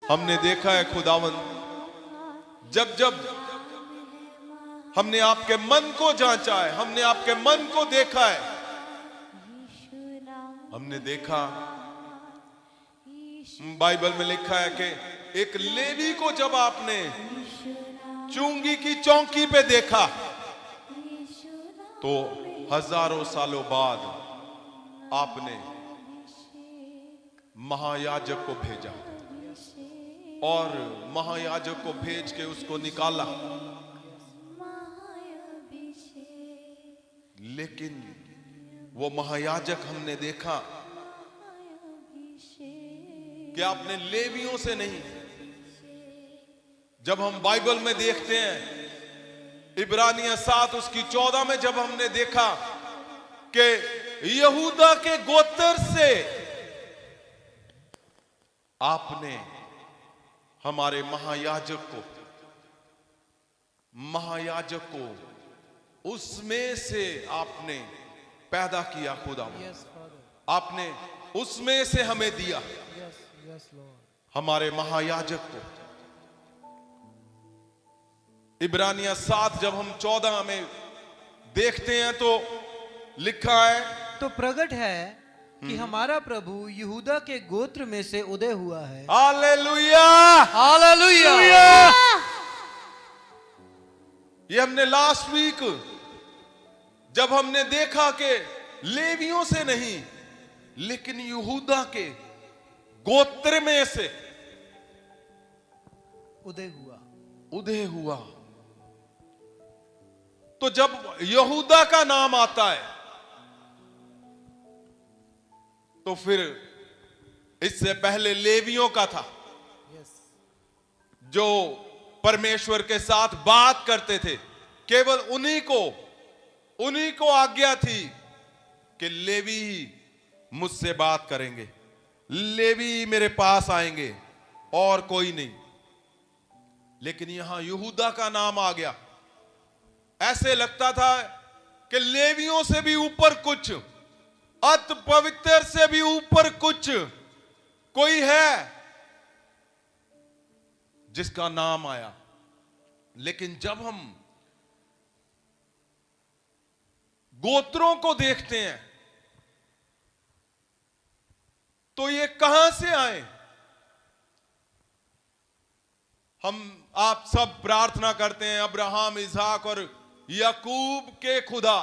हमने देखा है खुदावन, जब जब हमने आपके मन को जांचा है, हमने आपके मन को देखा है, हमने देखा बाइबल में लिखा है कि एक लेवी को जब आपने चुंगी की चौकी पे देखा तो हजारों सालों बाद आपने महायाजक को भेजा और महायाजक को भेज के उसको निकाला। लेकिन वो महायाजक हमने देखा कि आपने लेवियों से नहीं, जब हम बाइबल में देखते हैं इब्रानिया 7 उसकी 14 में जब हमने देखा कि यहूदा के गोत्र से आपने हमारे महायाजक को उसमें से आपने पैदा किया खुदा, आपने उसमें से हमें दिया हमारे महायाजक को। इब्रानिया 7 जब हम 14 में देखते हैं तो लिखा है, तो प्रकट है कि हमारा प्रभु यहूदा के गोत्र में से उदय हुआ है। Hallelujah, hallelujah. ये हमने लास्ट वीक जब हमने देखा कि लेवियों से नहीं लेकिन यहूदा के गोत्र में से उदय हुआ। तो जब यहूदा का नाम आता है तो फिर इससे पहले लेवियों का था, जो परमेश्वर के साथ बात करते थे। केवल उन्हीं को आज्ञा थी कि लेवी ही मुझसे बात करेंगे, लेवी ही मेरे पास आएंगे और कोई नहीं। लेकिन यहां यहूदा का नाम आ गया। ऐसे लगता था कि लेवियों से भी ऊपर कुछ, अति पवित्र से भी ऊपर कुछ कोई है जिसका नाम आया। लेकिन जब हम गोत्रों को देखते हैं तो ये कहां से आए? आप सब प्रार्थना करते हैं अब्राहम, इसहाक और याकूब के खुदा।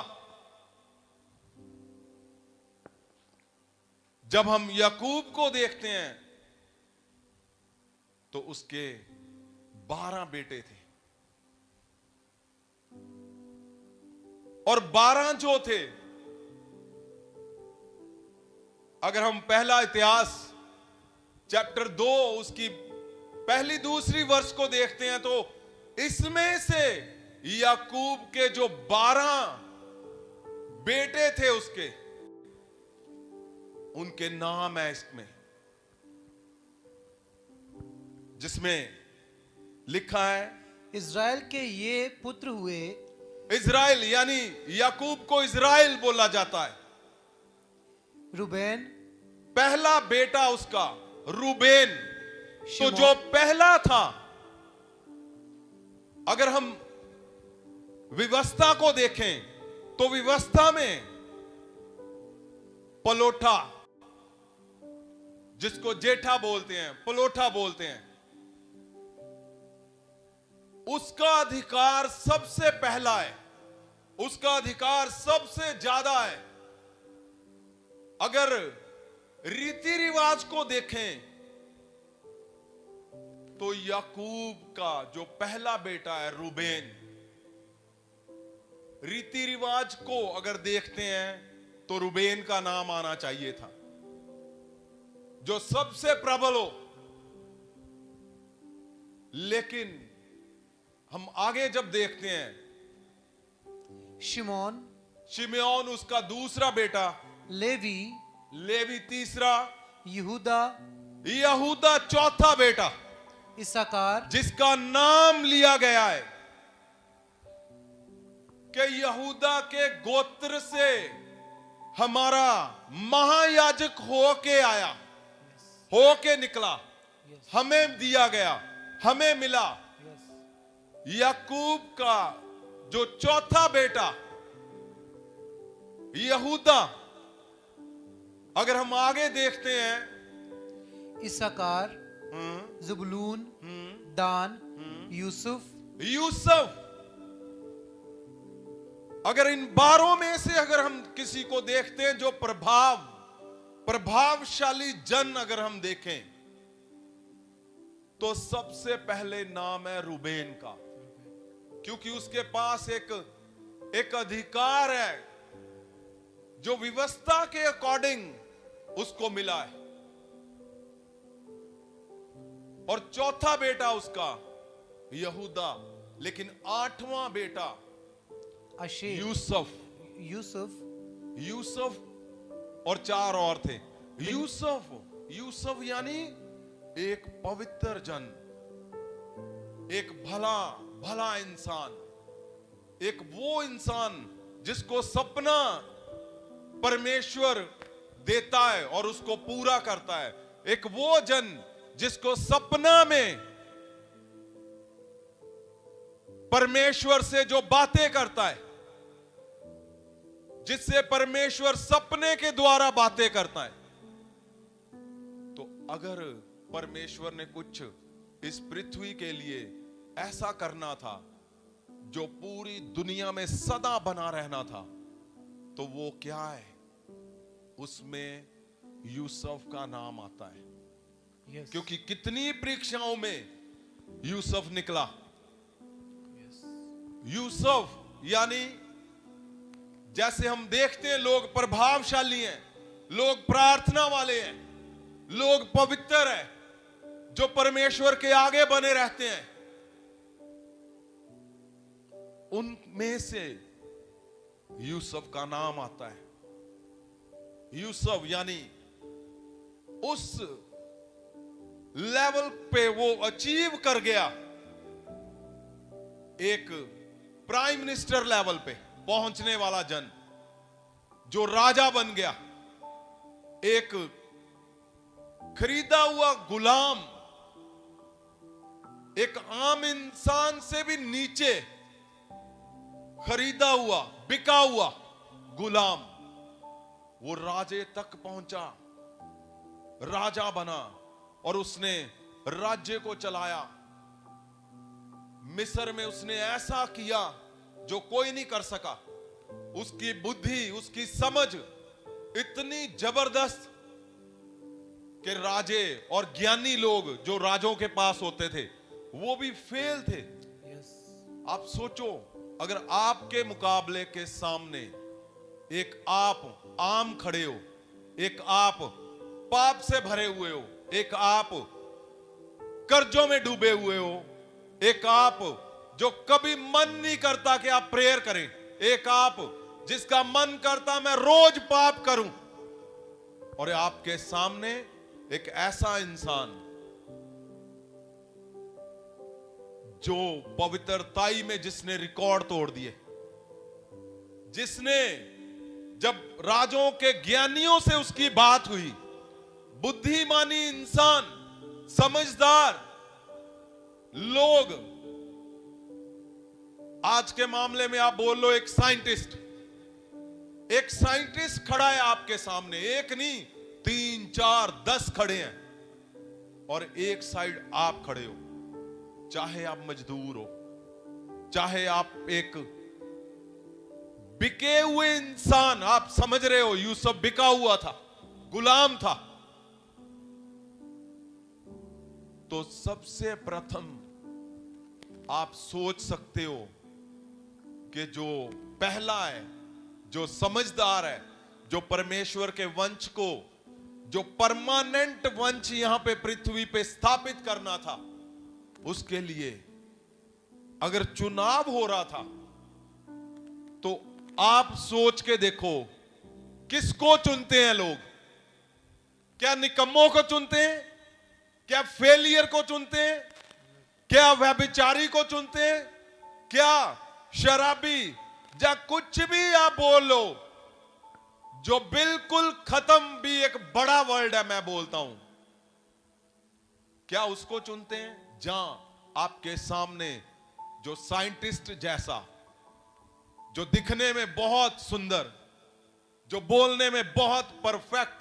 जब हम याकूब को देखते हैं तो उसके 12 बेटे थे और 12 जो थे, अगर हम पहला इतिहास चैप्टर 2 उसकी पहली दूसरी वर्ष को देखते हैं तो इसमें से याकूब के जो 12 बेटे थे उसके, उनके नाम है इसमें, जिसमें लिखा है इज़राइल के ये पुत्र हुए। इज़राइल यानी याकूब को इज़राइल बोला जाता है। रूबेन पहला बेटा उसका रूबेन। तो जो पहला था, अगर हम व्यवस्था को देखें तो व्यवस्था में पलोठा, जिसको जेठा बोलते हैं, पलोठा बोलते हैं, उसका अधिकार सबसे पहला है, उसका अधिकार सबसे ज्यादा है। अगर रीति रिवाज को देखें तो याकूब का जो पहला बेटा है रूबेन, रीति रिवाज को अगर देखते हैं तो रूबेन का नाम आना चाहिए था, जो सबसे प्रबल हो। लेकिन हम आगे जब देखते हैं, शिमोन उसका दूसरा बेटा, लेवी तीसरा, यहूदा चौथा बेटा, इस्साकार जिसका नाम लिया गया है कि यहूदा के गोत्र से हमारा महायाजक होके आया, होके निकला। Yes. हमें दिया गया, हमें मिला। Yes. याकूब का जो चौथा बेटा यहूदा, अगर हम आगे देखते हैं, इस्साकार, ज़ुबूलून, दान, यूसुफ, यूसुफ, अगर इन 12 में से अगर हम किसी को देखते हैं जो प्रभावशाली जन अगर हम देखें, तो सबसे पहले नाम है रूबेन का, क्योंकि उसके पास एक अधिकार है जो व्यवस्था के अकॉर्डिंग उसको मिला है। और चौथा बेटा उसका यहूदा, लेकिन 8वां बेटा अशेर, यूसुफ। यूसुफ और 4 और थे। यूसुफ यानी एक पवित्र जन, एक भला इंसान, एक वो इंसान जिसको सपना परमेश्वर देता है और उसको पूरा करता है। एक वो जन जिसको सपना में परमेश्वर से जो बातें करता है, जिससे परमेश्वर सपने के द्वारा बातें करता है। तो अगर परमेश्वर ने कुछ इस पृथ्वी के लिए ऐसा करना था जो पूरी दुनिया में सदा बना रहना था, तो वो क्या है? उसमें यूसुफ का नाम आता है। Yes. क्योंकि कितनी परीक्षाओं में यूसुफ निकला। Yes. यूसुफ यानी जैसे हम देखते हैं लोग प्रभावशाली हैं, लोग प्रार्थना वाले हैं, लोग पवित्र हैं, जो परमेश्वर के आगे बने रहते हैं, उनमें से यूसुफ का नाम आता है। यूसुफ यानी उस लेवल पे वो अचीव कर गया, एक प्राइम मिनिस्टर लेवल पे पहुंचने वाला जन, जो राजा बन गया, एक खरीदा हुआ गुलाम, एक आम इंसान से भी नीचे खरीदा हुआ, बिका हुआ गुलाम, वो राजे तक पहुंचा, राजा बना और उसने राज्य को चलाया। मिस्र में उसने ऐसा किया जो कोई नहीं कर सका। उसकी बुद्धि, उसकी समझ इतनी जबरदस्त कि राजे और ज्ञानी लोग जो राजों के पास होते थे वो भी फेल थे। Yes. आप सोचो, अगर आपके मुकाबले के सामने एक आप आम खड़े हो, एक आप पाप से भरे हुए हो, एक आप कर्जों में डूबे हुए हो, एक आप जो कभी मन नहीं करता कि आप प्रेयर करें, एक आप जिसका मन करता मैं रोज पाप करूं, और आपके सामने एक ऐसा इंसान जो पवित्रताई में जिसने रिकॉर्ड तोड़ दिए, जिसने जब राजों के ज्ञानियों से उसकी बात हुई, बुद्धिमानी इंसान, समझदार लोग, आज के मामले में आप बोल लो एक साइंटिस्ट खड़ा है आपके सामने, एक नहीं 3, 4, 10 खड़े हैं, और एक साइड आप खड़े हो। चाहे आप मजदूर हो, चाहे आप एक बिके हुए इंसान, आप समझ रहे हो यूसुफ बिका हुआ था, गुलाम था। तो सबसे प्रथम आप सोच सकते हो कि जो पहला है, जो समझदार है, जो परमेश्वर के वंश को, जो परमानेंट वंश यहां पे पृथ्वी पे स्थापित करना था, उसके लिए अगर चुनाव हो रहा था, तो आप सोच के देखो किसको चुनते हैं लोग? क्या निकम्मों को चुनते हैं? क्या फेलियर को चुनते हैं? क्या व्यभिचारी को चुनते हैं? क्या शराबी, या कुछ भी आप बोल लो, जो बिल्कुल खत्म भी एक बड़ा वर्ड है, मैं बोलता हूं क्या उसको चुनते हैं जहां आपके सामने जो साइंटिस्ट जैसा, जो दिखने में बहुत सुंदर, जो बोलने में बहुत परफेक्ट,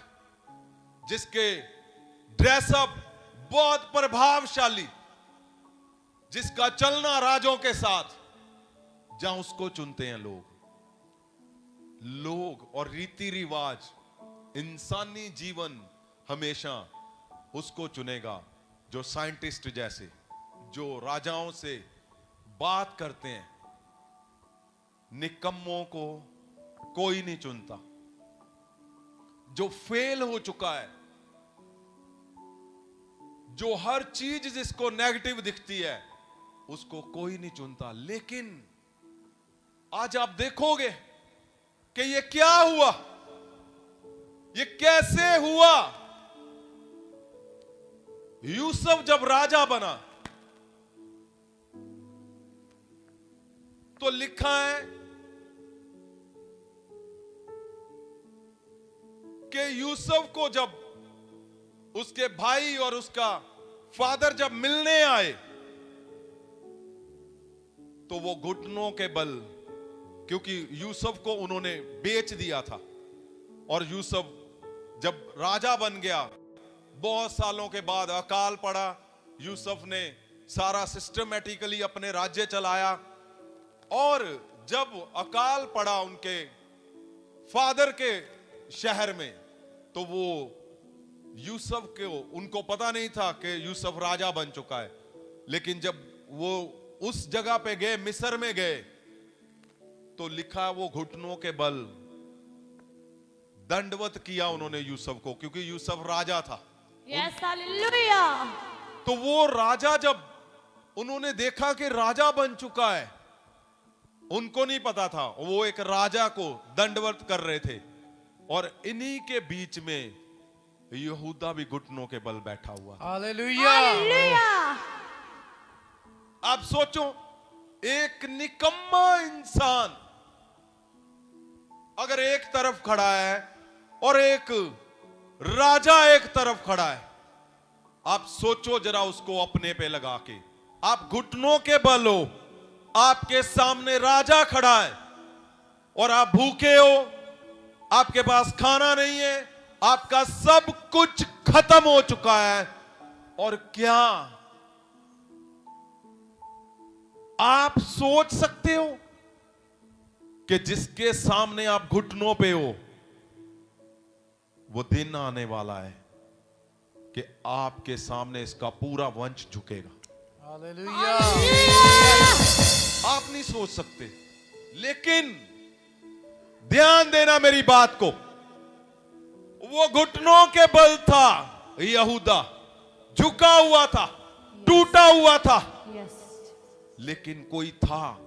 जिसके ड्रेसअप बहुत प्रभावशाली, जिसका चलना राजों के साथ, जहां उसको चुनते हैं लोग और रीति रिवाज, इंसानी जीवन हमेशा उसको चुनेगा जो साइंटिस्ट जैसे, जो राजाओं से बात करते हैं। निकम्मों को कोई नहीं चुनता। जो फेल हो चुका है, जो हर चीज जिसको नेगेटिव दिखती है, उसको कोई नहीं चुनता। लेकिन आज आप देखोगे कि ये क्या हुआ, ये कैसे हुआ। यूसुफ जब राजा बना तो लिखा है कि यूसुफ को जब उसके भाई और उसका फादर जब मिलने आए तो वो घुटनों के बल, क्योंकि यूसुफ को उन्होंने बेच दिया था, और यूसुफ जब राजा बन गया, बहुत सालों के बाद अकाल पड़ा, यूसुफ ने सारा सिस्टमैटिकली अपने राज्य चलाया, और जब अकाल पड़ा उनके फादर के शहर में, तो वो यूसुफ को, उनको पता नहीं था कि यूसुफ राजा बन चुका है। लेकिन जब वो उस जगह पे गए, मिस्र में गए, तो लिखा वो घुटनों के बल दंडवत किया उन्होंने यूसुफ को, क्योंकि यूसुफ राजा था। Yes hallelujah. तो वो राजा, जब उन्होंने देखा कि राजा बन चुका है, उनको नहीं पता था वो एक राजा को दंडवत कर रहे थे, और इन्हीं के बीच में यहूदा भी घुटनों के बल बैठा हुआ। हालेलुया। हालेलुया। आप सोचो, एक निकम्मा इंसान अगर एक तरफ खड़ा है और एक राजा एक तरफ खड़ा है, आप सोचो जरा उसको अपने पे लगा के। आप घुटनों के बल हो, आपके सामने राजा खड़ा है और आप भूखे हो, आपके पास खाना नहीं है, आपका सब कुछ खत्म हो चुका है, और क्या आप सोच सकते हो कि जिसके सामने आप घुटनों पे हो, वो दिन आने वाला है कि आपके सामने इसका पूरा वंश झुकेगा। हालेलुया। आप नहीं सोच सकते, लेकिन ध्यान देना मेरी बात को, वो घुटनों के बल था, यहूदा झुका हुआ था, टूटा हुआ था, यस। लेकिन कोई था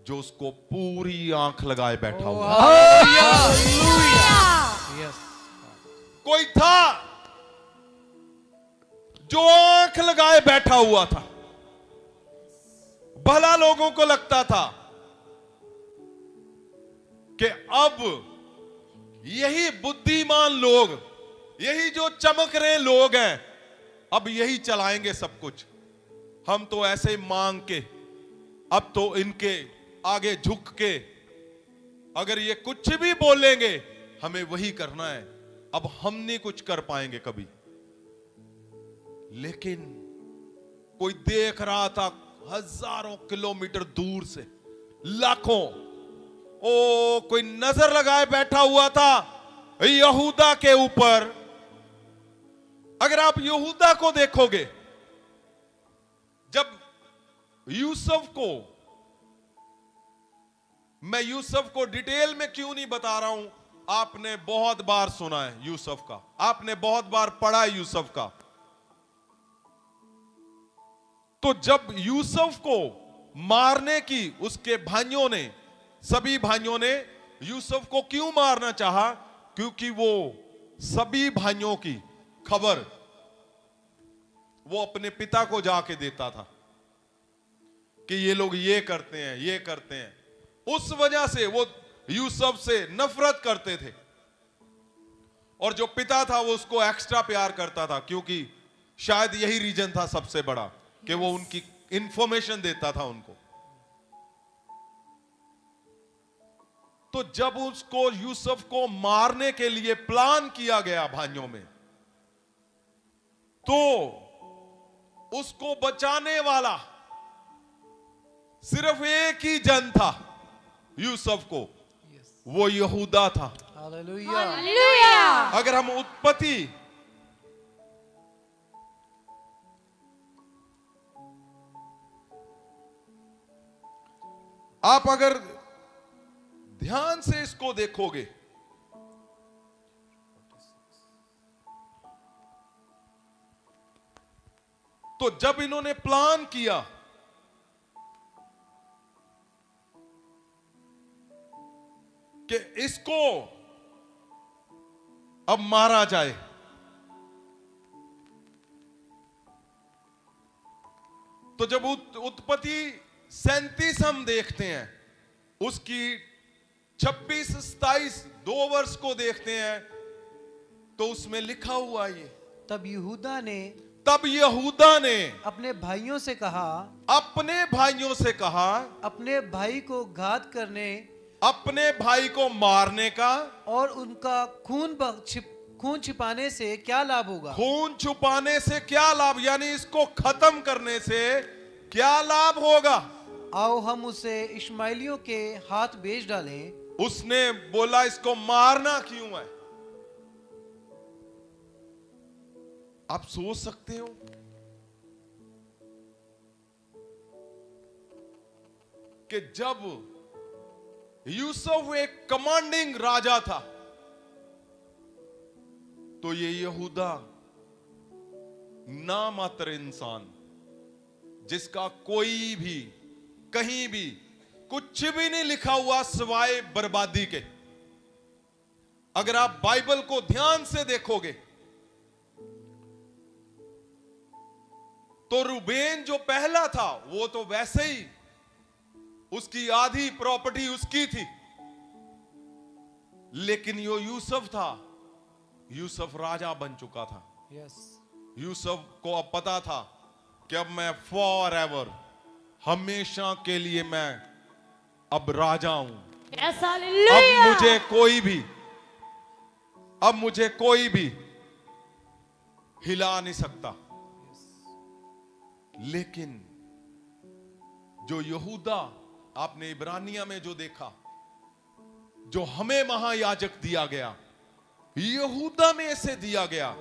जो उसको पूरी आंख लगाए बैठा हुआ। हालेलुया। यस। कोई था जो आंख लगाए बैठा हुआ था। भला लोगों को लगता था कि अब यही बुद्धिमान लोग, यही जो चमक रहे लोग हैं, अब यही चलाएंगे सब कुछ। हम तो ऐसे मांग के, अब तो इनके आगे झुक के, अगर ये कुछ भी बोलेंगे हमें वही करना है, अब हम नहीं कुछ कर पाएंगे कभी। लेकिन कोई देख रहा था हजारों किलोमीटर दूर से, लाखों, कोई नजर लगाए बैठा हुआ था यहूदा के ऊपर। अगर आप यहूदा को देखोगे, जब यूसुफ को, मैं यूसुफ को डिटेल में क्यों नहीं बता रहा हूं, आपने बहुत बार सुना है यूसुफ का, आपने बहुत बार पढ़ा है यूसुफ का। तो जब यूसुफ को मारने की उसके भाइयों ने, सभी भाइयों ने यूसुफ को क्यों मारना चाहा, क्योंकि वो सभी भाइयों की खबर वो अपने पिता को जाके देता था कि ये लोग ये करते हैं, ये करते हैं। उस वजह से वो यूसुफ से नफरत करते थे, और जो पिता था वो उसको एक्स्ट्रा प्यार करता था, क्योंकि शायद यही रीजन था सबसे बड़ा कि वो उनकी इंफॉर्मेशन देता था उनको। तो जब उसको यूसुफ को मारने के लिए प्लान किया गया भाइयों में, तो उसको बचाने वाला सिर्फ एक ही जन था यूसुफ को, वो यहूदा था। हालेलुया। हालेलुया। अगर हम उत्पत्ति आप अगर ध्यान से इसको देखोगे तो जब इन्होंने प्लान किया कि इसको अब मारा जाए, तो जब उत्पत्ति 37 हम देखते हैं, उसकी 26, 27 2 वर्ष को देखते हैं, तो उसमें लिखा हुआ ये, तब यहूदा ने अपने भाइयों से कहा, अपने भाई को घात करने अपने भाई को मारने का और उनका खून छिपाने से क्या लाभ होगा। खून छुपाने से क्या लाभ, यानी इसको खत्म करने से क्या लाभ होगा। आओ हम उसे इश्माइलियों के हाथ बेच डालें। उसने बोला इसको मारना क्यों है। आप सोच सकते हो कि जब यूसुफ एक कमांडिंग राजा था, तो ये यहूदा नामात्र इंसान, जिसका कोई भी कहीं भी कुछ भी नहीं लिखा हुआ सिवाय बर्बादी के। अगर आप बाइबल को ध्यान से देखोगे तो रूबेन जो पहला था वो तो वैसे ही उसकी आधी प्रॉपर्टी उसकी थी, लेकिन यो यूसुफ था, यूसुफ राजा बन चुका था। यूसुफ को अब पता था कि अब मैं फॉर एवर, हमेशा के लिए मैं अब राजा हूं। यस अब हालेलुया। मुझे कोई भी हिला नहीं सकता। लेकिन जो यहूदा, आपने इब्रानिया में जो देखा, जो हमें महायाजक दिया गया, यहूदा में से दिया गया।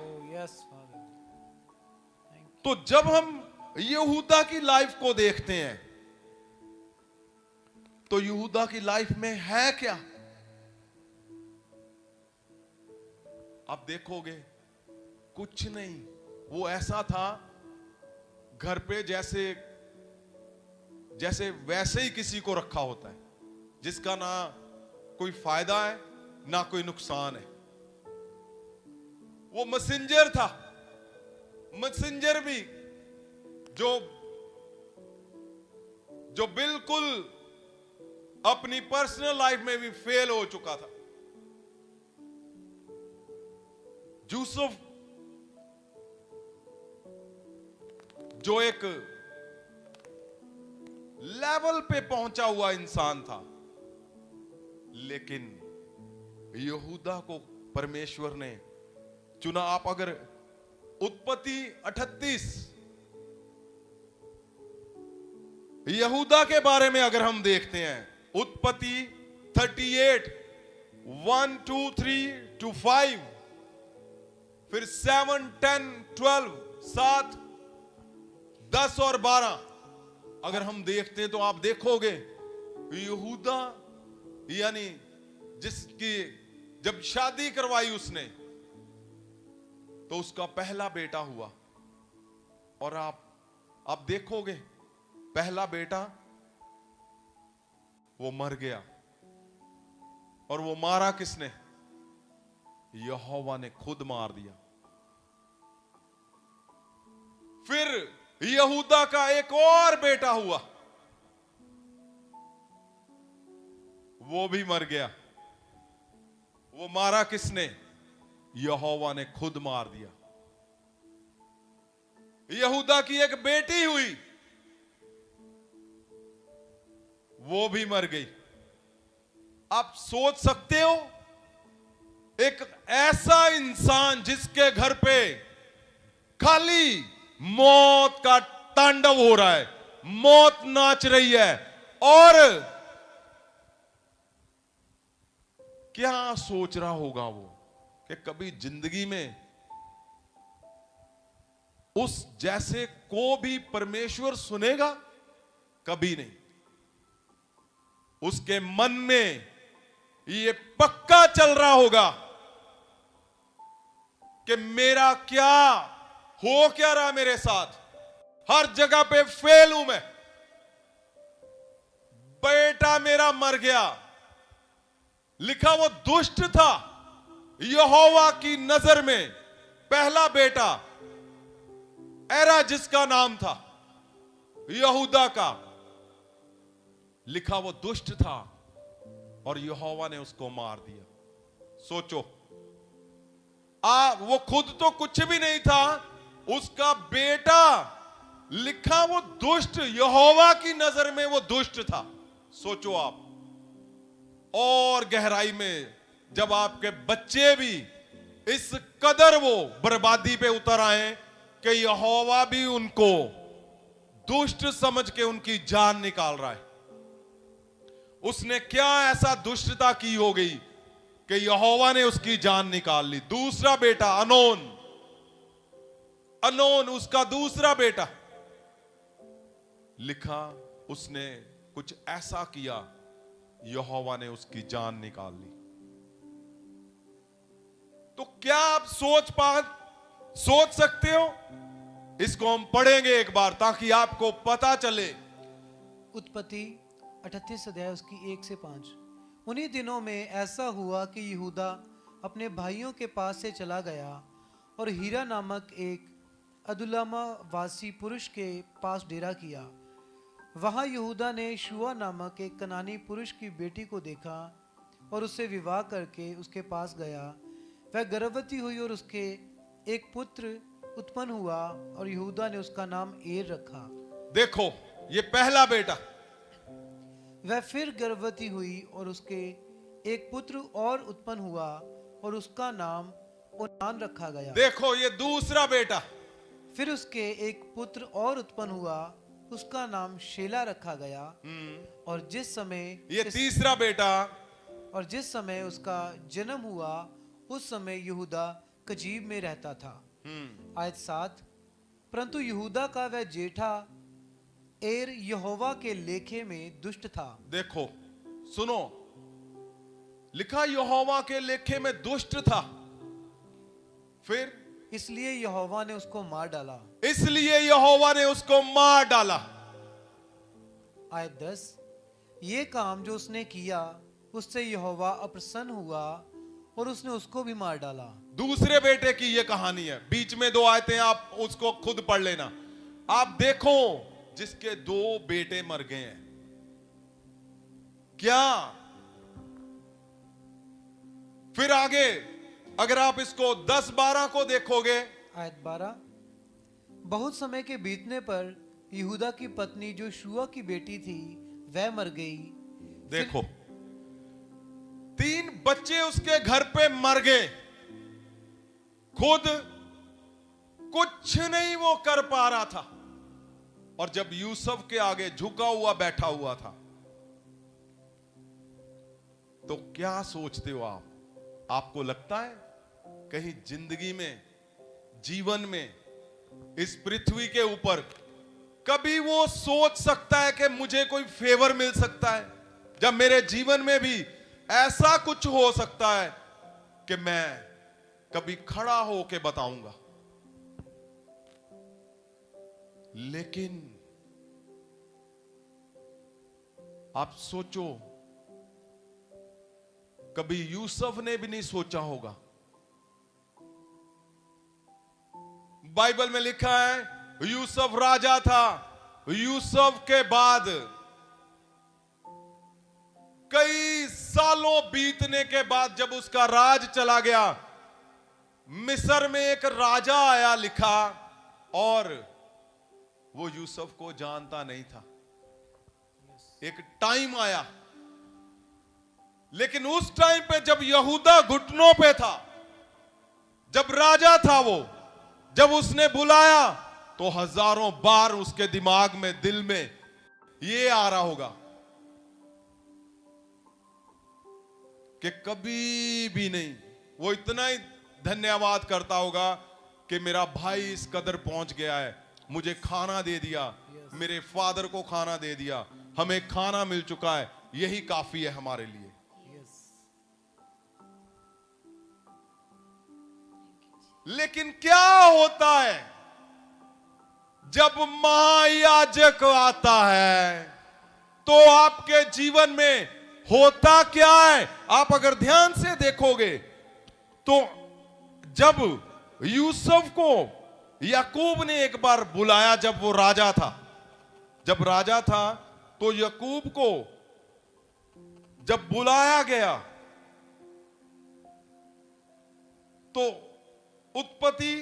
तो जब हम यहूदा की लाइफ को देखते हैं, तो यहूदा की लाइफ में है क्या। आप देखोगे कुछ नहीं, वो ऐसा था घर पे जैसे वैसे ही किसी को रखा होता है, जिसका ना कोई फायदा है ना कोई नुकसान है। वो मैसेंजर था, मैसेंजर भी जो बिल्कुल अपनी पर्सनल लाइफ में भी फेल हो चुका था। यूसुफ जो एक लेवल पे पहुंचा हुआ इंसान था, लेकिन यहूदा को परमेश्वर ने चुना। आप अगर उत्पत्ति 38 यहूदा के बारे में अगर हम देखते हैं, उत्पत्ति 38 1 2 3 to 5, फिर 7 10 12 7 10 और 12 अगर हम देखते हैं, तो आप देखोगे यहूदा यानी जिसकी जब शादी करवाई उसने, तो उसका पहला बेटा हुआ। और आप देखोगे पहला बेटा वो मर गया, और वो मारा किसने? यहोवा ने खुद मार दिया। फिर यहूदा का एक और बेटा हुआ, वो भी मर गया। वो मारा किसने? यहोवा ने खुद मार दिया। यहूदा की एक बेटी हुई, वो भी मर गई। आप सोच सकते हो, एक ऐसा इंसान जिसके घर पे खाली मौत का तांडव हो रहा है, मौत नाच रही है, और क्या सोच रहा होगा वो कि कभी जिंदगी में उस जैसे को भी परमेश्वर सुनेगा? कभी नहीं। उसके मन में ये पक्का चल रहा होगा कि मेरा क्या हो, क्या रहा मेरे साथ, हर जगह पे फेल हूं मैं, बेटा मेरा मर गया। लिखा वो दुष्ट था, यहोवा की नजर में पहला बेटा एरा जिसका नाम था यहूदा का, लिखा वो दुष्ट था और यहोवा ने उसको मार दिया। सोचो, वो खुद तो कुछ भी नहीं था, उसका बेटा लिखा वो दुष्ट, यहोवा की नजर में वो दुष्ट था। सोचो आप, और गहराई में जब आपके बच्चे भी इस कदर वो बर्बादी पे उतर आए कि यहोवा भी उनको दुष्ट समझ के उनकी जान निकाल रहा है। उसने क्या ऐसा दुष्टता की हो गई कि यहोवा ने उसकी जान निकाल ली। दूसरा बेटा अनोन उसका दूसरा बेटा, लिखा उसने कुछ ऐसा किया, यहोवा ने उसकी जान निकाल ली। तो क्या आप सोच सकते हो? इसको हम पढ़ेंगे एक बार ताकि आपको पता चले। उत्पत्ति 38 अध्याय उसकी 1 से 5। उन्हीं दिनों में ऐसा हुआ कि यहूदा अपने भाइयों के पास से चला गया और हीरा नामक एक अदुल्लामा वासी पुरुष के पास डेरा किया। वहां यहूदा ने शुआ नामक एक कनानी पुरुष की बेटी को देखा और उससे विवाह करके उसके पास गया। वह गर्भवती हुई और उसके एक पुत्र उत्पन्न हुआ और यहूदा ने उसका नाम एर रखा। देखो, ये पहला बेटा। वह फिर गर्भवती हुई और उसके एक पुत्र और उत्पन्न हुआ और उसका नाम ओनान रखा गया। देखो, ये दूसरा बेटा। फिर उसके एक पुत्र और उत्पन्न हुआ, उसका नाम शेला रखा गया। और जिस समय ये तीसरा बेटा। और जिस समय उसका जन्म हुआ उस समय यहूदा कजीब में रहता था। आयत 7। परंतु यहूदा का वह जेठा एर यहोवा के लेखे में दुष्ट था। देखो, सुनो, लिखा यहोवा के लेखे में दुष्ट था। फिर इसलिए यहोवा ने उसको मार डाला। इसलिए यहोवा ने उसको मार डाला। आयत 10। ये काम जो उसने किया उससे यहोवा अप्रसन्न हुआ और उसने उसको भी मार डाला। दूसरे बेटे की ये कहानी है। बीच में 2 आयतें आप उसको खुद पढ़ लेना। आप देखो, जिसके 2 बेटे मर गए हैं। क्या फिर आगे अगर आप इसको 10-12 को देखोगे, आयत 12। बहुत समय के बीतने पर यहूदा की पत्नी जो शुआ की बेटी थी वह मर गई। देखो, 3 बच्चे उसके घर पे मर गए, खुद कुछ नहीं वो कर पा रहा था, और जब यूसुफ के आगे झुका हुआ बैठा हुआ था, तो क्या सोचते हो आप? आपको लगता है कहीं जिंदगी में, जीवन में, इस पृथ्वी के ऊपर कभी वो सोच सकता है कि मुझे कोई फेवर मिल सकता है, जब मेरे जीवन में भी ऐसा कुछ हो सकता है कि मैं कभी खड़ा होके बताऊंगा? लेकिन आप सोचो, कभी यूसुफ ने भी नहीं सोचा होगा। बाइबल में लिखा है यूसुफ राजा था। यूसुफ के बाद कई सालों बीतने के बाद जब उसका राज चला गया, मिस्र में एक राजा आया, लिखा, और वो यूसुफ को जानता नहीं था। एक टाइम आया, लेकिन उस टाइम पे जब यहूदा घुटनों पे था, जब राजा था वो, जब उसने बुलाया, तो हजारों बार उसके दिमाग में, दिल में ये आ रहा होगा कि कभी भी नहीं। वो इतना ही धन्यवाद करता होगा कि मेरा भाई इस कदर पहुंच गया है, मुझे खाना दे दिया, मेरे फादर को खाना दे दिया, हमें खाना मिल चुका है, यही काफी है हमारे लिए। लेकिन क्या होता है जब महायाजक आता है, तो आपके जीवन में होता क्या है? आप अगर ध्यान से देखोगे तो जब यूसुफ को याकूब ने एक बार बुलाया, जब वो राजा था, जब राजा था, तो याकूब को जब बुलाया गया, तो उत्पत्ति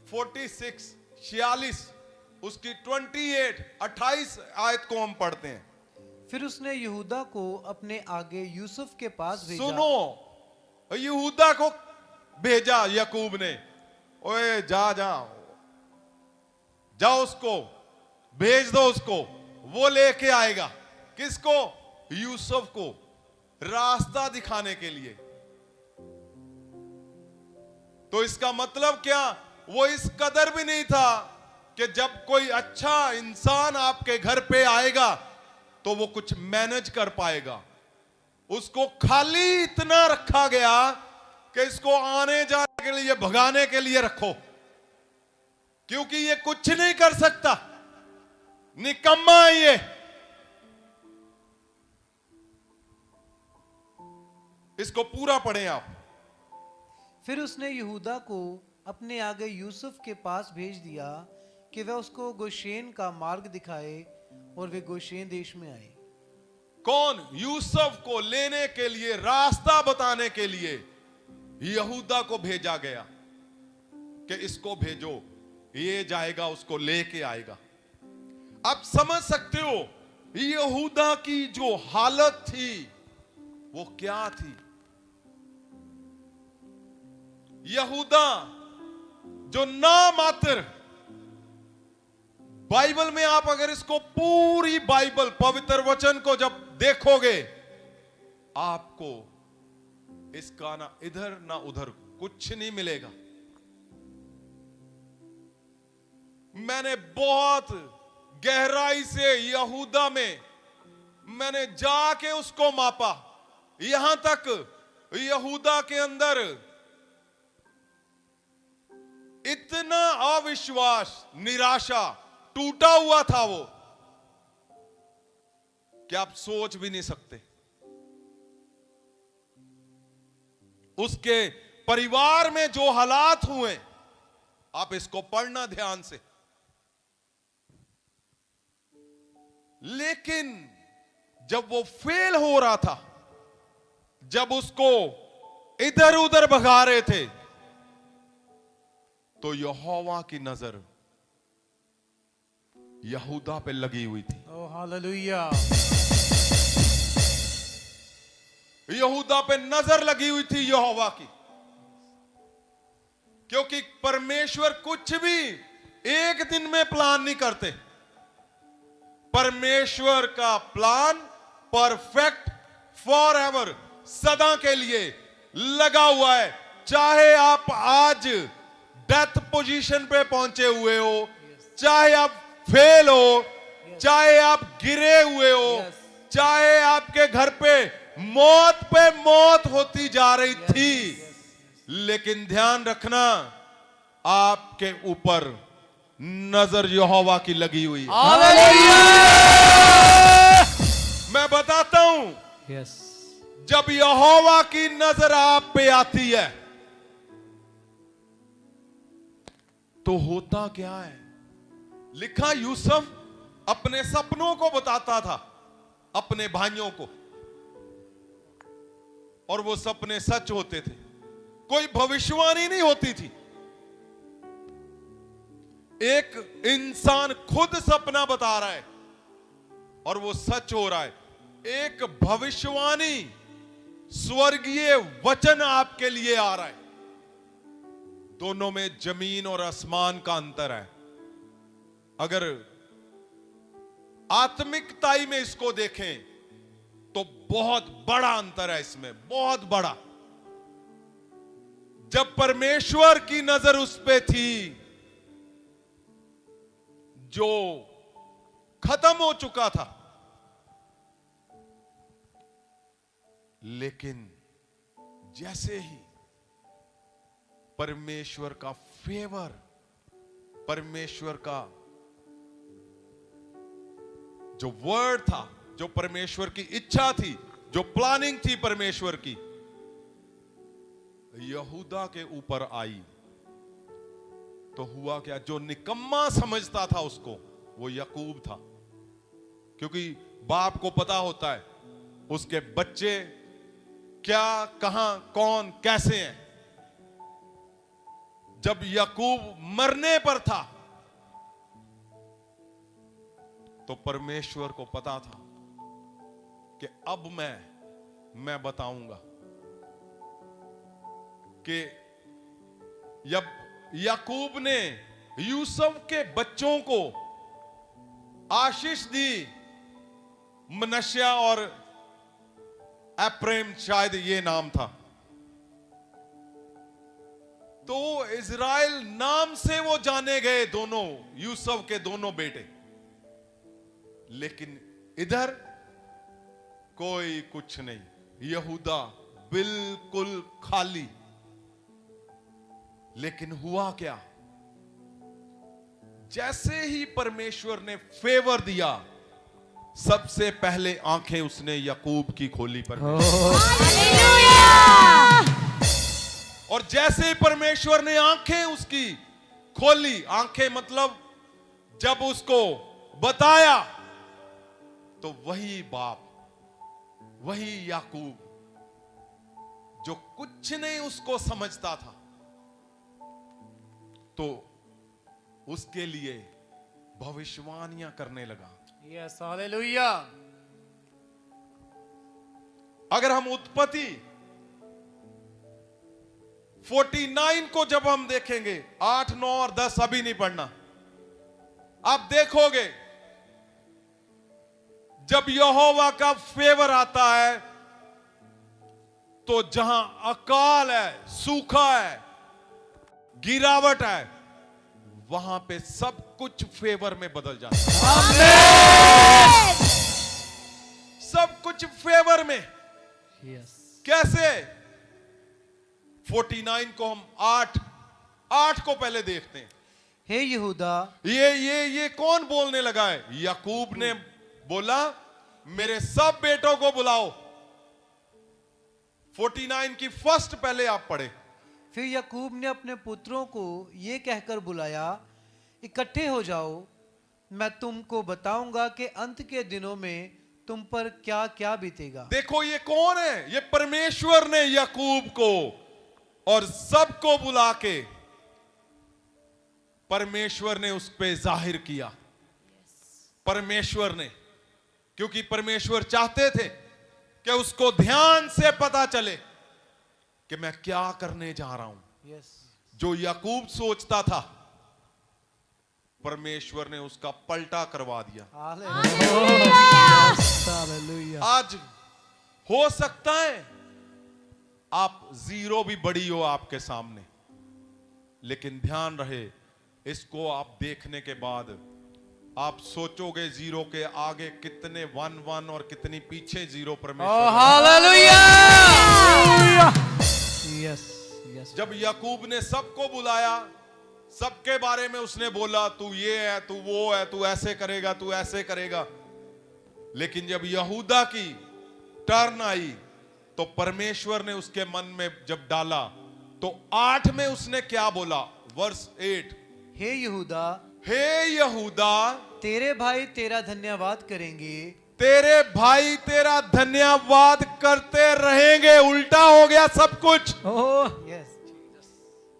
46 उसकी 28 आयत को हम पढ़ते हैं। फिर उसने यहूदा को अपने आगे यूसुफ के पास भेजा। सुनो, यहूदा को भेजा याकूब ने, ओए जा जाओ, उसको भेज दो, उसको वो लेके आएगा। किसको? यूसुफ को, रास्ता दिखाने के लिए। तो इसका मतलब क्या? वो इस कदर भी नहीं था कि जब कोई अच्छा इंसान आपके घर पे आएगा तो वो कुछ मैनेज कर पाएगा। उसको खाली इतना रखा गया कि इसको आने जाने के लिए, भगाने के लिए रखो, क्योंकि ये कुछ नहीं कर सकता, निकम्मा है ये। इसको पूरा पढ़ें आप। फिर उसने यहूदा को अपने आगे यूसुफ के पास भेज दिया कि वह उसको गोशेन का मार्ग दिखाए, और वे गोशेन देश में आए। कौन? यूसुफ को लेने के लिए, रास्ता बताने के लिए यहूदा को भेजा गया कि इसको भेजो, ये जाएगा, उसको लेके आएगा। आप समझ सकते हो यहूदा की जो हालत थी वो क्या थी। यहूदा जो नामात्र, बाइबल में आप अगर इसको पूरी बाइबल, पवित्र वचन को जब देखोगे, आपको इसका ना इधर ना उधर कुछ नहीं मिलेगा। मैंने बहुत गहराई से यहूदा में मैंने जाके उसको मापा, यहां तक यहूदा के अंदर इतना अविश्वास, निराशा, टूटा हुआ था वो कि आप सोच भी नहीं सकते। उसके परिवार में जो हालात हुए, आप इसको पढ़ना ध्यान से। लेकिन जब वो फेल हो रहा था, जब उसको इधर उधर भगा रहे थे, तो यहोवा की नजर यहूदा पे लगी हुई थी। Oh hallelujah. यहूदा पे नजर लगी हुई थी यहोवा की, क्योंकि परमेश्वर कुछ भी एक दिन में प्लान नहीं करते। परमेश्वर का प्लान परफेक्ट, फॉर एवर, सदा के लिए लगा हुआ है। चाहे आप आज डेथ पोजीशन पे पहुंचे हुए हो, चाहे आप फेल हो, चाहे आप गिरे हुए हो, चाहे आपके घर पे मौत होती जा रही थी, लेकिन ध्यान रखना, आपके ऊपर नजर यहोवा की लगी हुई है। मैं बताता हूं, जब यहोवा की नजर आप पे आती है तो होता क्या है? लिखा, यूसुफ अपने सपनों को बताता था अपने भाइयों को, और वो सपने सच होते थे, कोई भविष्यवाणी नहीं होती थी। एक इंसान खुद सपना बता रहा है और वो सच हो रहा है। एक भविष्यवाणी स्वर्गीय वचन आपके लिए आ रहा है। दोनों में जमीन और आसमान का अंतर है। अगर आत्मिकताई में इसको देखें तो बहुत बड़ा अंतर है इसमें, बहुत बड़ा। जब परमेश्वर की नजर उस पे थी जो खत्म हो चुका था, लेकिन जैसे ही परमेश्वर का फेवर, परमेश्वर का जो वर्ड था, जो परमेश्वर की इच्छा थी, जो प्लानिंग थी परमेश्वर की, यहूदा के ऊपर आई, तो हुआ क्या? जो निकम्मा समझता था उसको, वो याकूब था। क्योंकि बाप को पता होता है उसके बच्चे क्या, कहां, कौन, कैसे हैं। जब याकूब मरने पर था तो परमेश्वर को पता था कि अब मैं बताऊंगा कि जब याकूब ने यूसुफ के बच्चों को आशीष दी, मनश्या और एफ्रेम, शायद ये नाम था, तो इज़राइल नाम से वो जाने गए, दोनों यूसुफ के दोनों बेटे। लेकिन इधर कोई कुछ नहीं, यहूदा बिल्कुल खाली। लेकिन हुआ क्या? जैसे ही परमेश्वर ने फेवर दिया, सबसे पहले आंखें उसने याकूब की खोली और जैसे ही परमेश्वर ने आंखें उसकी खोली, आंखें मतलब जब उसको बताया, तो वही बाप, वही याकूब जो कुछ नहीं उसको समझता था, तो उसके लिए भविष्यवाणियां करने लगा। Yes, hallelujah. अगर हम उत्पत्ति 49 को जब हम देखेंगे, 8, 9 और 10 अभी नहीं पढ़ना, आप देखोगे जब यहोवा का फेवर आता है तो जहां अकाल है, सूखा है, गिरावट है, वहां पे सब कुछ फेवर में बदल जाता है। सब कुछ फेवर में। यस। कैसे? 49 को हम 8 को पहले देखते हैं। हे यहूदा, ये कौन बोलने लगा है? याकूब ने बोला, मेरे सब बेटों को बुलाओ। 49 की फर्स्ट पहले आप पढ़े। फिर याकूब ने अपने पुत्रों को ये कहकर बुलाया, इकट्ठे हो जाओ, मैं तुमको बताऊंगा कि अंत के दिनों में तुम पर क्या क्या बीतेगा। देखो ये कौन है? ये परमेश्वर ने याकूब को और सबको बुला के परमेश्वर ने उस पे जाहिर किया। परमेश्वर ने, क्योंकि परमेश्वर चाहते थे कि उसको ध्यान से पता चले कि मैं क्या करने जा रहा हूं। यस। जो याकूब सोचता था, परमेश्वर ने उसका पलटा करवा दिया। हालेलुया। आज हो सकता है आप जीरो भी बड़ी हो आपके सामने, लेकिन ध्यान रहे, इसको आप देखने के बाद आप सोचोगे जीरो के आगे कितने 1 1 और कितनी पीछे जीरो परमेश्वर। हालेलुया। Yes yes. जब याकूब ने सबको बुलाया, सबके बारे में उसने बोला, तू ये है, तू वो है, तू ऐसे करेगा, तू ऐसे करेगा। लेकिन जब यहूदा की टर्न आई तो परमेश्वर ने उसके मन में जब डाला, तो 8 में उसने क्या बोला? वर्स 8, हे यहूदा, हे यहूदा, तेरे भाई तेरा धन्यवाद करेंगे। तेरे भाई तेरा धन्यवाद करते रहेंगे। उल्टा हो गया सब कुछ। Oh yes.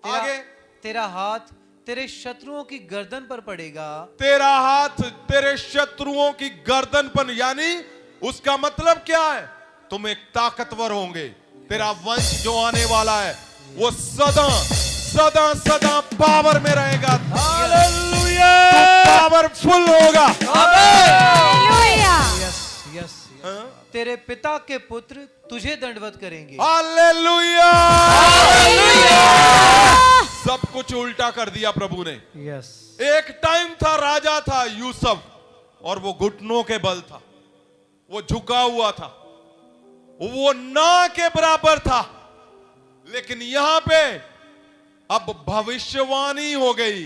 आगे, तेरा हाथ तेरे शत्रुओं की गर्दन पर पड़ेगा। तेरा हाथ तेरे शत्रुओं की गर्दन पर, यानी उसका मतलब क्या है? तुम एक ताकतवर होंगे। तेरा वंश जो आने वाला है वो सदा सदा सदा पावर में रहेगा। हालेलुया, पावरफुल होगा। हालेलुया। Yes yes. तेरे पिता के पुत्र तुझे दंडवत करेंगे। हालेलुया। सब कुछ उल्टा कर दिया प्रभु ने। यस। एक टाइम था, राजा था यूसुफ, और वो घुटनों के बल था, वो झुका हुआ था, वो ना के बराबर था। लेकिन यहां पे अब भविष्यवाणी हो गई।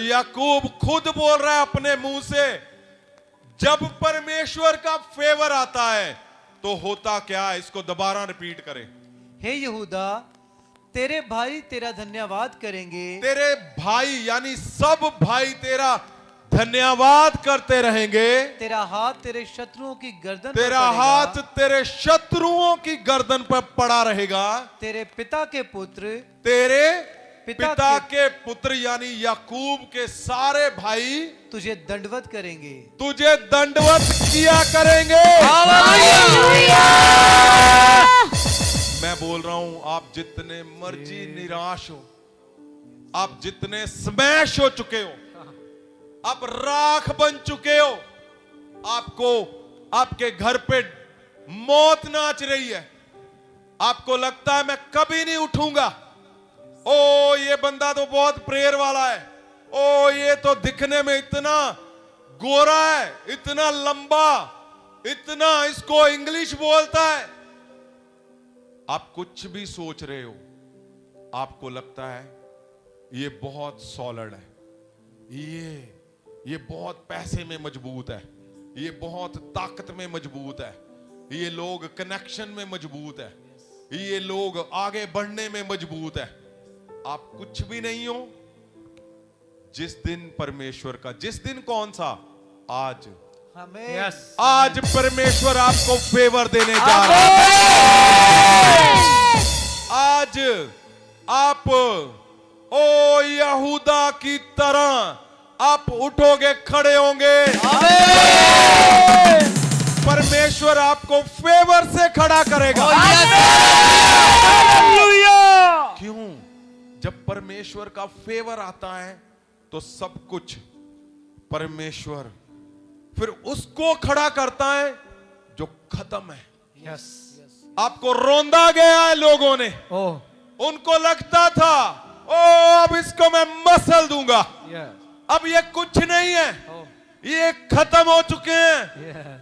याकूब खुद बोल रहा है अपने मुंह से, जब परमेश्वर का फेवर आता है तो होता क्या है? इसको दोबारा रिपीट करें। हे यहूदा, तेरे भाई तेरा धन्यवाद करेंगे। तेरे भाई यानी सब भाई तेरा धन्यवाद करते रहेंगे। तेरा हाथ तेरे शत्रुओं की गर्दन तेरा पर पड़ेगा। हाथ तेरे शत्रुओं की गर्दन पर पड़ा रहेगा। तेरे पिता के पुत्र तेरे पिता पिता के पुत्र यानी याकूब के सारे भाई तुझे दंडवत करेंगे। तुझे दंडवत किया करेंगे। मैं बोल रहा हूं, आप जितने मर्जी निराश हो, आप जितने स्मैश हो चुके हो, आप राख बन चुके हो, आपको आपके घर पे मौत नाच रही है, आपको लगता है मैं कभी नहीं उठूंगा, ओ ये बंदा तो बहुत प्रेयर वाला है, ओ ये तो दिखने में इतना गोरा है, इतना लंबा, इतना इसको इंग्लिश बोलता है। आप कुछ भी सोच रहे हो, आपको लगता है ये बहुत सॉलिड है, ये बहुत पैसे में मजबूत है, ये बहुत ताकत में मजबूत है, ये लोग कनेक्शन में मजबूत है, ये लोग आगे बढ़ने में मजबूत है। आप कुछ भी नहीं हो। जिस दिन परमेश्वर का, जिस दिन कौन सा? आज। हमें आज परमेश्वर आपको फेवर देने जा रहा है। आज आप ओ यहूदा की तरह आप उठोगे, खड़े होंगे। परमेश्वर आपको फेवर से खड़ा करेगा। क्यों? जब परमेश्वर का फेवर आता है तो सब कुछ परमेश्वर फिर उसको खड़ा करता है जो खत्म है। यस। आपको रोंदा गया है लोगों ने, उनको लगता था ओ अब इसको मैं मसल दूंगा, अब ये कुछ नहीं है, ये खत्म हो चुके हैं,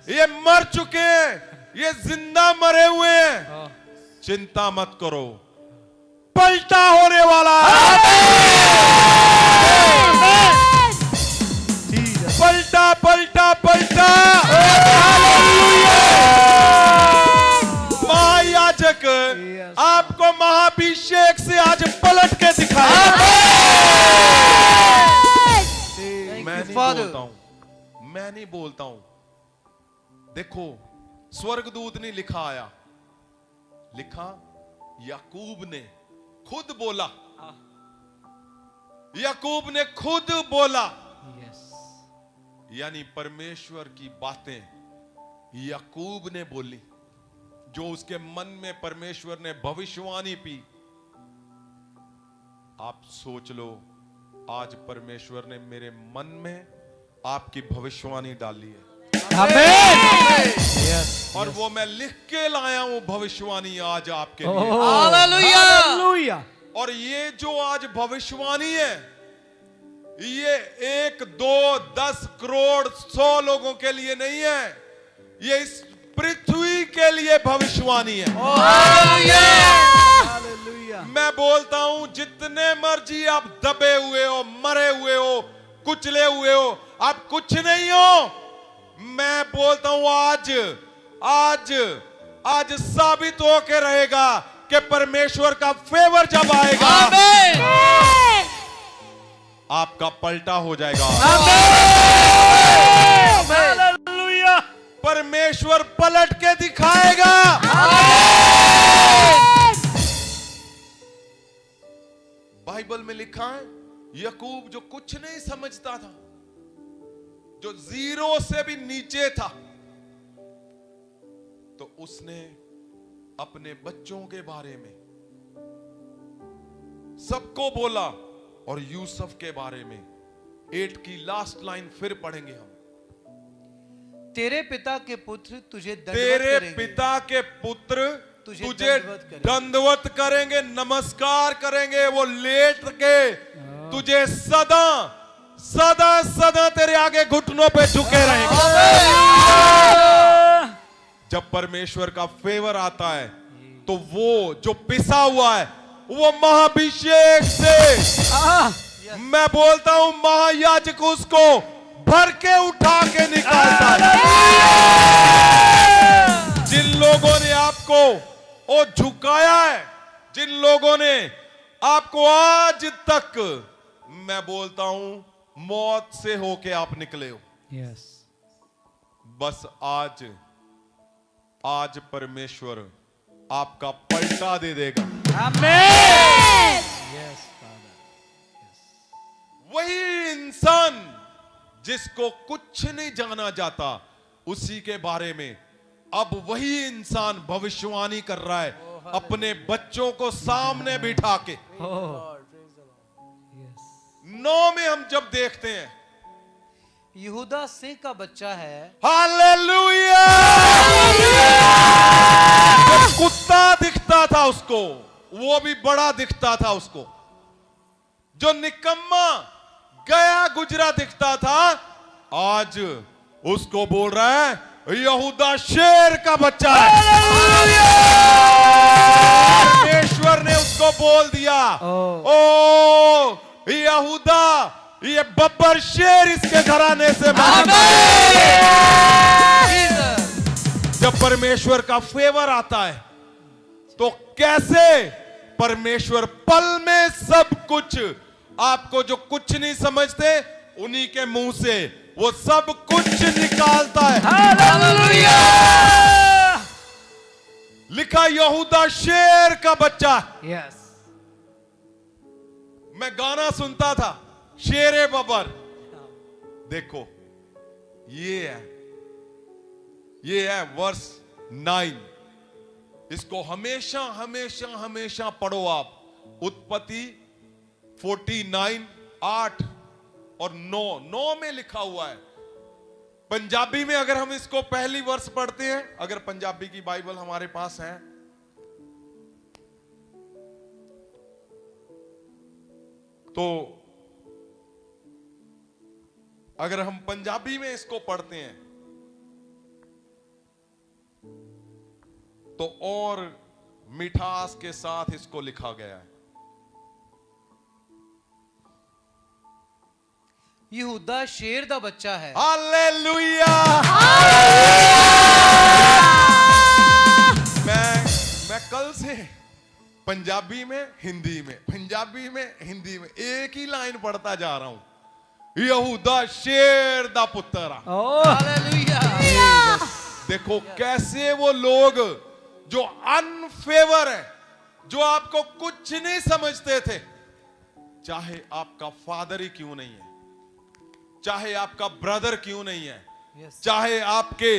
ये मर चुके हैं, ये जिंदा मरे हुए हैं। चिंता मत करो, पलटा होने वाला है। पलटा पलटा पलटा। महायाजक आपको महाभिषेक से आज पलट के दिखाएगा। मैं नहीं बोलता हूं। देखो, स्वर्गदूत ने लिखा आया, लिखा याकूब ने खुद बोला, याकूब ने खुद बोला। यानी परमेश्वर की बातें याकूब ने बोली, जो उसके मन में परमेश्वर ने भविष्यवाणी पी। आप सोच लो, आज परमेश्वर ने मेरे मन में आपकी भविष्यवाणी डाली है। और वो मैं लिख के लाया हूं भविष्यवाणी आज आपके लिए। हालेलुया। और ये जो आज भविष्यवाणी है, ये 1, 2, 10 करोड़ 100 लोगों के लिए नहीं है, ये इस पृथ्वी के लिए भविष्यवाणी है। मैं बोलता हूं, जितने मर्जी आप दबे हुए हो, मरे हुए हो, कुचले हुए हो, आप कुछ नहीं हो। मैं बोलता हूं आज आज आज साबित होके रहेगा कि परमेश्वर का फेवर जब आएगा, आपका पलटा हो जाएगा। परमेश्वर पलट के दिखाएगा। बाइबल में लिखा है, याकूब जो कुछ नहीं समझता था, जो जीरो से भी नीचे था, तो उसने अपने बच्चों के बारे में सबको बोला। और यूसुफ के बारे में 8 की लास्ट लाइन फिर पढ़ेंगे हम। तेरे पिता के पुत्र तुझे दंडवत तेरे करेंगे। पिता के पुत्र तुझे तुझे दंडवत करेंगे। दंडवत करेंगे, नमस्कार करेंगे, वो लेट के तुझे सदा सदा सदा तेरे आगे घुटनों पे झुके रहेंगे। जब परमेश्वर का फेवर आता है तो वो जो पिसा हुआ है वो महाभिषेक से मैं बोलता हूं महायाजक उसको भर के उठा के निकालता है। जिन लोगों ने आपको वो झुकाया है, जिन लोगों ने आपको आज तक मैं बोलता हूं मौत से होके आप निकले हो, यस, बस आज परमेश्वर आपका पलटा दे देगा। यस फादर, वही इंसान जिसको कुछ नहीं जाना जाता, उसी के बारे में अब वही इंसान भविष्यवाणी कर रहा है, अपने बच्चों को सामने बिठा के। 9 में हम जब देखते हैं यहूदा सिंह का बच्चा है। हालेलुया। जो कुत्ता दिखता था उसको, वो भी बड़ा दिखता था उसको। जो निकम्मा गया गुजरा दिखता था, आज उसको बोल रहा है यहूदा शेर का बच्चा है। परमेश्वर ने उसको बोल दिया, ओ यहूदा, ये बब्बर शेर इसके घराने से। जब परमेश्वर का फेवर आता है तो कैसे परमेश्वर पल में सब कुछ, आपको जो कुछ नहीं समझते उन्हीं के मुंह से वो सब कुछ निकालता है। हालेलुया। लिखा यहूदा शेर का बच्चा। यस, मैं गाना सुनता था शेरे बब्बर। देखो ये है वर्स 9। इसको हमेशा हमेशा हमेशा पढ़ो आप। उत्पत्ति 49 8 और 9 में लिखा हुआ है। पंजाबी में अगर हम इसको पहली वर्ष पढ़ते हैं, अगर पंजाबी की बाइबल हमारे पास है तो अगर हम पंजाबी में इसको पढ़ते हैं तो और मिठास के साथ इसको लिखा गया है। यहूदा शेर दा बच्चा है। हालेलुया। मैं कल से पंजाबी में हिंदी में, पंजाबी में हिंदी में एक ही लाइन पढ़ता जा रहा हूं, यहूदा शेर दा पुत्र। हालेलुया। देखो कैसे वो लोग जो अनफेवर है, जो आपको कुछ नहीं समझते थे, चाहे आपका फादर ही क्यों नहीं है, चाहे आपका ब्रदर क्यों नहीं है, यस, चाहे आपके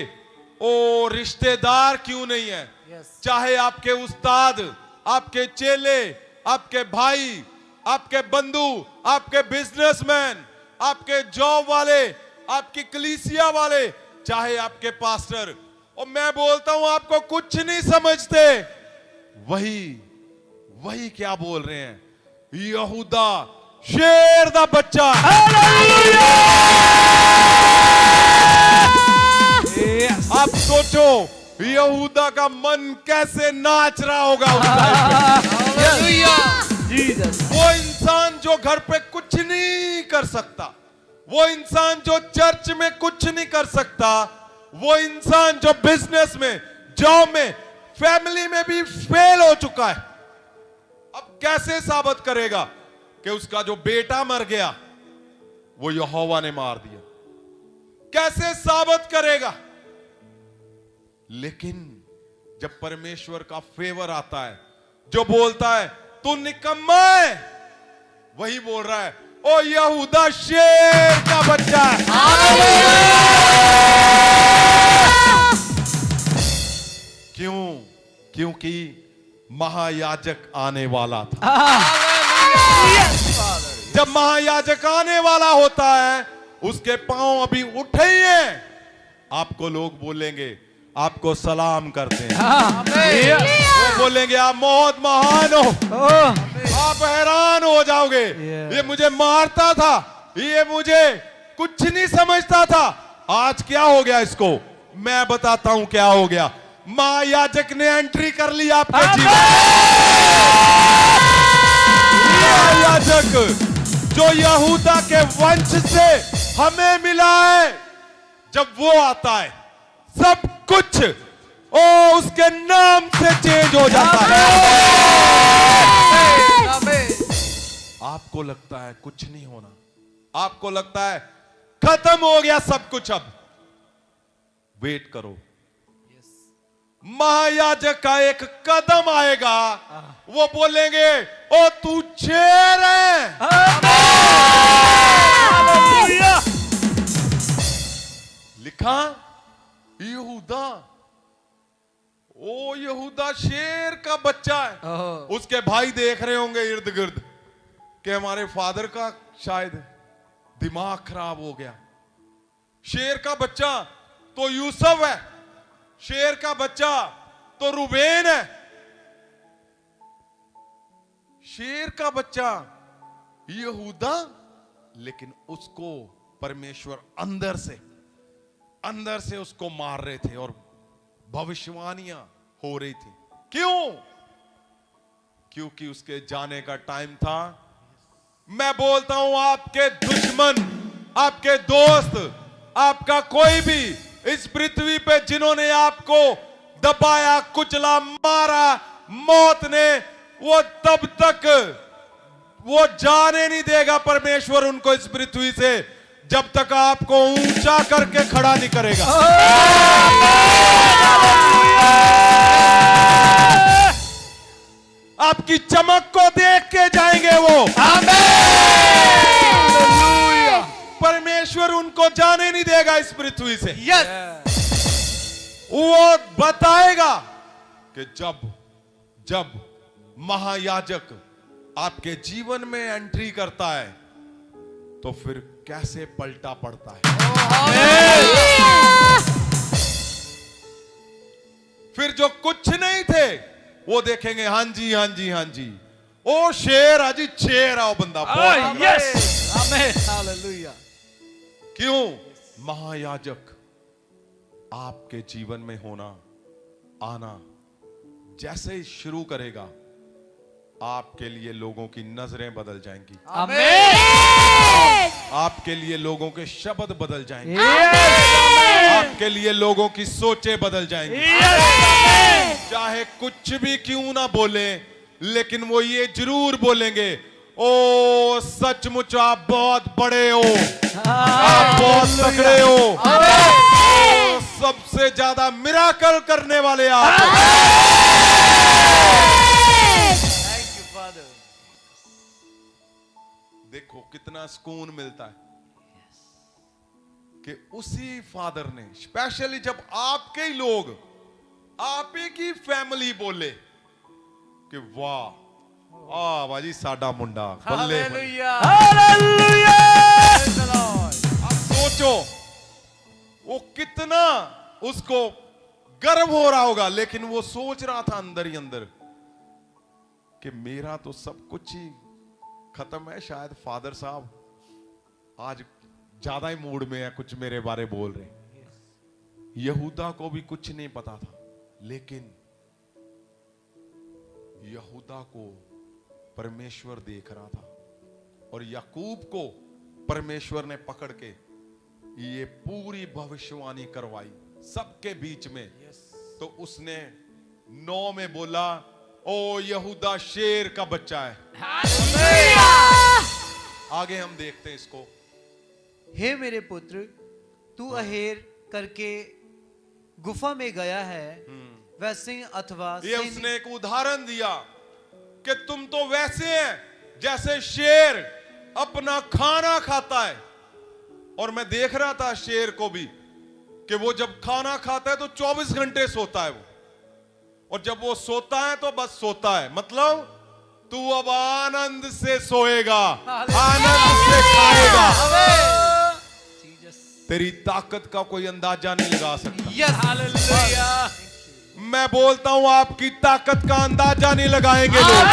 रिश्तेदार क्यों नहीं है, यस, चाहे आपके उस्ताद, आपके चेले, आपके भाई, आपके बंधु, आपके बिजनेसमैन, आपके जॉब वाले, आपकी कलीसिया वाले, चाहे आपके पास्टर, और मैं बोलता हूं आपको कुछ नहीं समझते, वही क्या बोल रहे हैं, यहूदा शेर दा बच्चा। आप सोचो यहूदा का मन कैसे नाच रहा होगा उस टाइम पे। वो इंसान जो घर पे कुछ नहीं कर सकता, वो इंसान जो चर्च में कुछ नहीं कर सकता, वो इंसान जो बिजनेस में, जॉब में, फैमिली में भी फेल हो चुका है, अब कैसे साबित करेगा कि उसका जो बेटा मर गया वो यहोवा ने मार दिया? कैसे साबित करेगा? लेकिन जब परमेश्वर का फेवर आता है, जो बोलता है तू निकम्मा है, वही बोल रहा है ओ यहूदा शेर का बच्चा है। क्यों? क्योंकि महायाजक आने वाला था। जब महायाजक आने वाला होता है, उसके पांव अभी उठे ही हैं, आपको लोग बोलेंगे, आपको सलाम करते हैं। वो बोलेंगे आप बहुत महान हो, आप हैरान हो जाओगे। ये मुझे मारता था, ये मुझे कुछ नहीं समझता था, आज क्या हो गया इसको? मैं बताता हूं क्या हो गया। महायाजक ने एंट्री कर ली आपके जीवन में। महायाजक जो यहूदा के वंश से हमें मिला है, जब वो आता है सब कुछ उसके नाम से चेंज हो जाता है। आपको लगता है कुछ नहीं होना, आपको लगता है खत्म हो गया सब कुछ, अब वेट करो, महायाजक का एक कदम आएगा, वो बोलेंगे ओ तू शेर है। लिखा यहूदा, ओ यहूदा शेर का बच्चा है। उसके भाई देख रहे होंगे इर्द गिर्द कि हमारे फादर का शायद दिमाग खराब हो गया। शेर का बच्चा तो यूसुफ है, शेर का बच्चा तो रूबेन है, शेर का बच्चा यहूदा। लेकिन उसको परमेश्वर अंदर से उसको मार रहे थे और भविष्यवाणियां हो रही थी। क्यों? क्योंकि उसके जाने का टाइम था। मैं बोलता हूं, आपके दुश्मन, आपके दोस्त, आपका कोई भी इस पृथ्वी पे जिन्होंने आपको दबाया, कुचला, मारा, मौत ने, वो तब तक वो जाने नहीं देगा परमेश्वर उनको इस पृथ्वी से, जब तक आपको ऊंचा करके खड़ा नहीं करेगा। आपकी चमक को देख के जाएंगे वो। परमेश्वर उनको जाने नहीं देगा इस पृथ्वी से। वो बताएगा कि जब महायाजक आपके जीवन में एंट्री करता है तो फिर कैसे पलटा पड़ता है। फिर जो कुछ नहीं थे वो देखेंगे, हां जी हां जी हां जी, ओ शेर, हाजी शेर है वो बंदा। क्यों? महायाजक आपके जीवन में आना जैसे ही शुरू करेगा, आपके लिए लोगों की नजरें बदल जाएंगी, आपके लिए लोगों के शब्द बदल जाएंगे, आपके लिए लोगों की सोचें बदल जाएंगी। चाहे कुछ भी क्यों ना बोले, लेकिन वो ये जरूर बोलेंगे, ओ सचमुच आप बहुत बड़े हो, आप बहुत तगड़े हो, सबसे ज्यादा मिराकल करने वाले आप। देखो कितना सुकून मिलता है कि उसी फादर ने स्पेशली, जब आपके ही लोग, आप ही की फैमिली बोले कि वाह बाजी साडा मुंडा, बल्ले बल्ले। आप सोचो वो कितना उसको गर्व हो रहा होगा। लेकिन वो सोच रहा था अंदर ही अंदर कि मेरा तो सब कुछ ही खत्म है, शायद फादर साहब आज ज्यादा ही मूड में है, कुछ मेरे बारे बोल रहे। यहूदा को भी कुछ नहीं पता था, लेकिन यहूदा को परमेश्वर देख रहा था और याकूब को परमेश्वर ने पकड़ के ये पूरी भविष्यवाणी करवाई सबके बीच में। तो उसने 9 में बोला, ओ यहूदा शेर का बच्चा है। आगे हम देखते हैं इसको। हे मेरे पुत्र, तू अहेर करके गुफा में गया है, वैसे अथवा ये उसने एक उदाहरण दिया कि तुम तो वैसे हैं जैसे शेर अपना खाना खाता है। और मैं देख रहा था शेर को भी कि वो जब खाना खाता है तो 24 घंटे सोता है वो, और जब वो सोता है तो बस सोता है। मतलब तू अब आनंद से सोएगा, आनंद से खाएगा। तेरी ताकत का कोई अंदाजा नहीं लगा सकता। Yes hallelujah. मैं बोलता हूं आपकी ताकत का अंदाजा नहीं लगाएंगे लोग।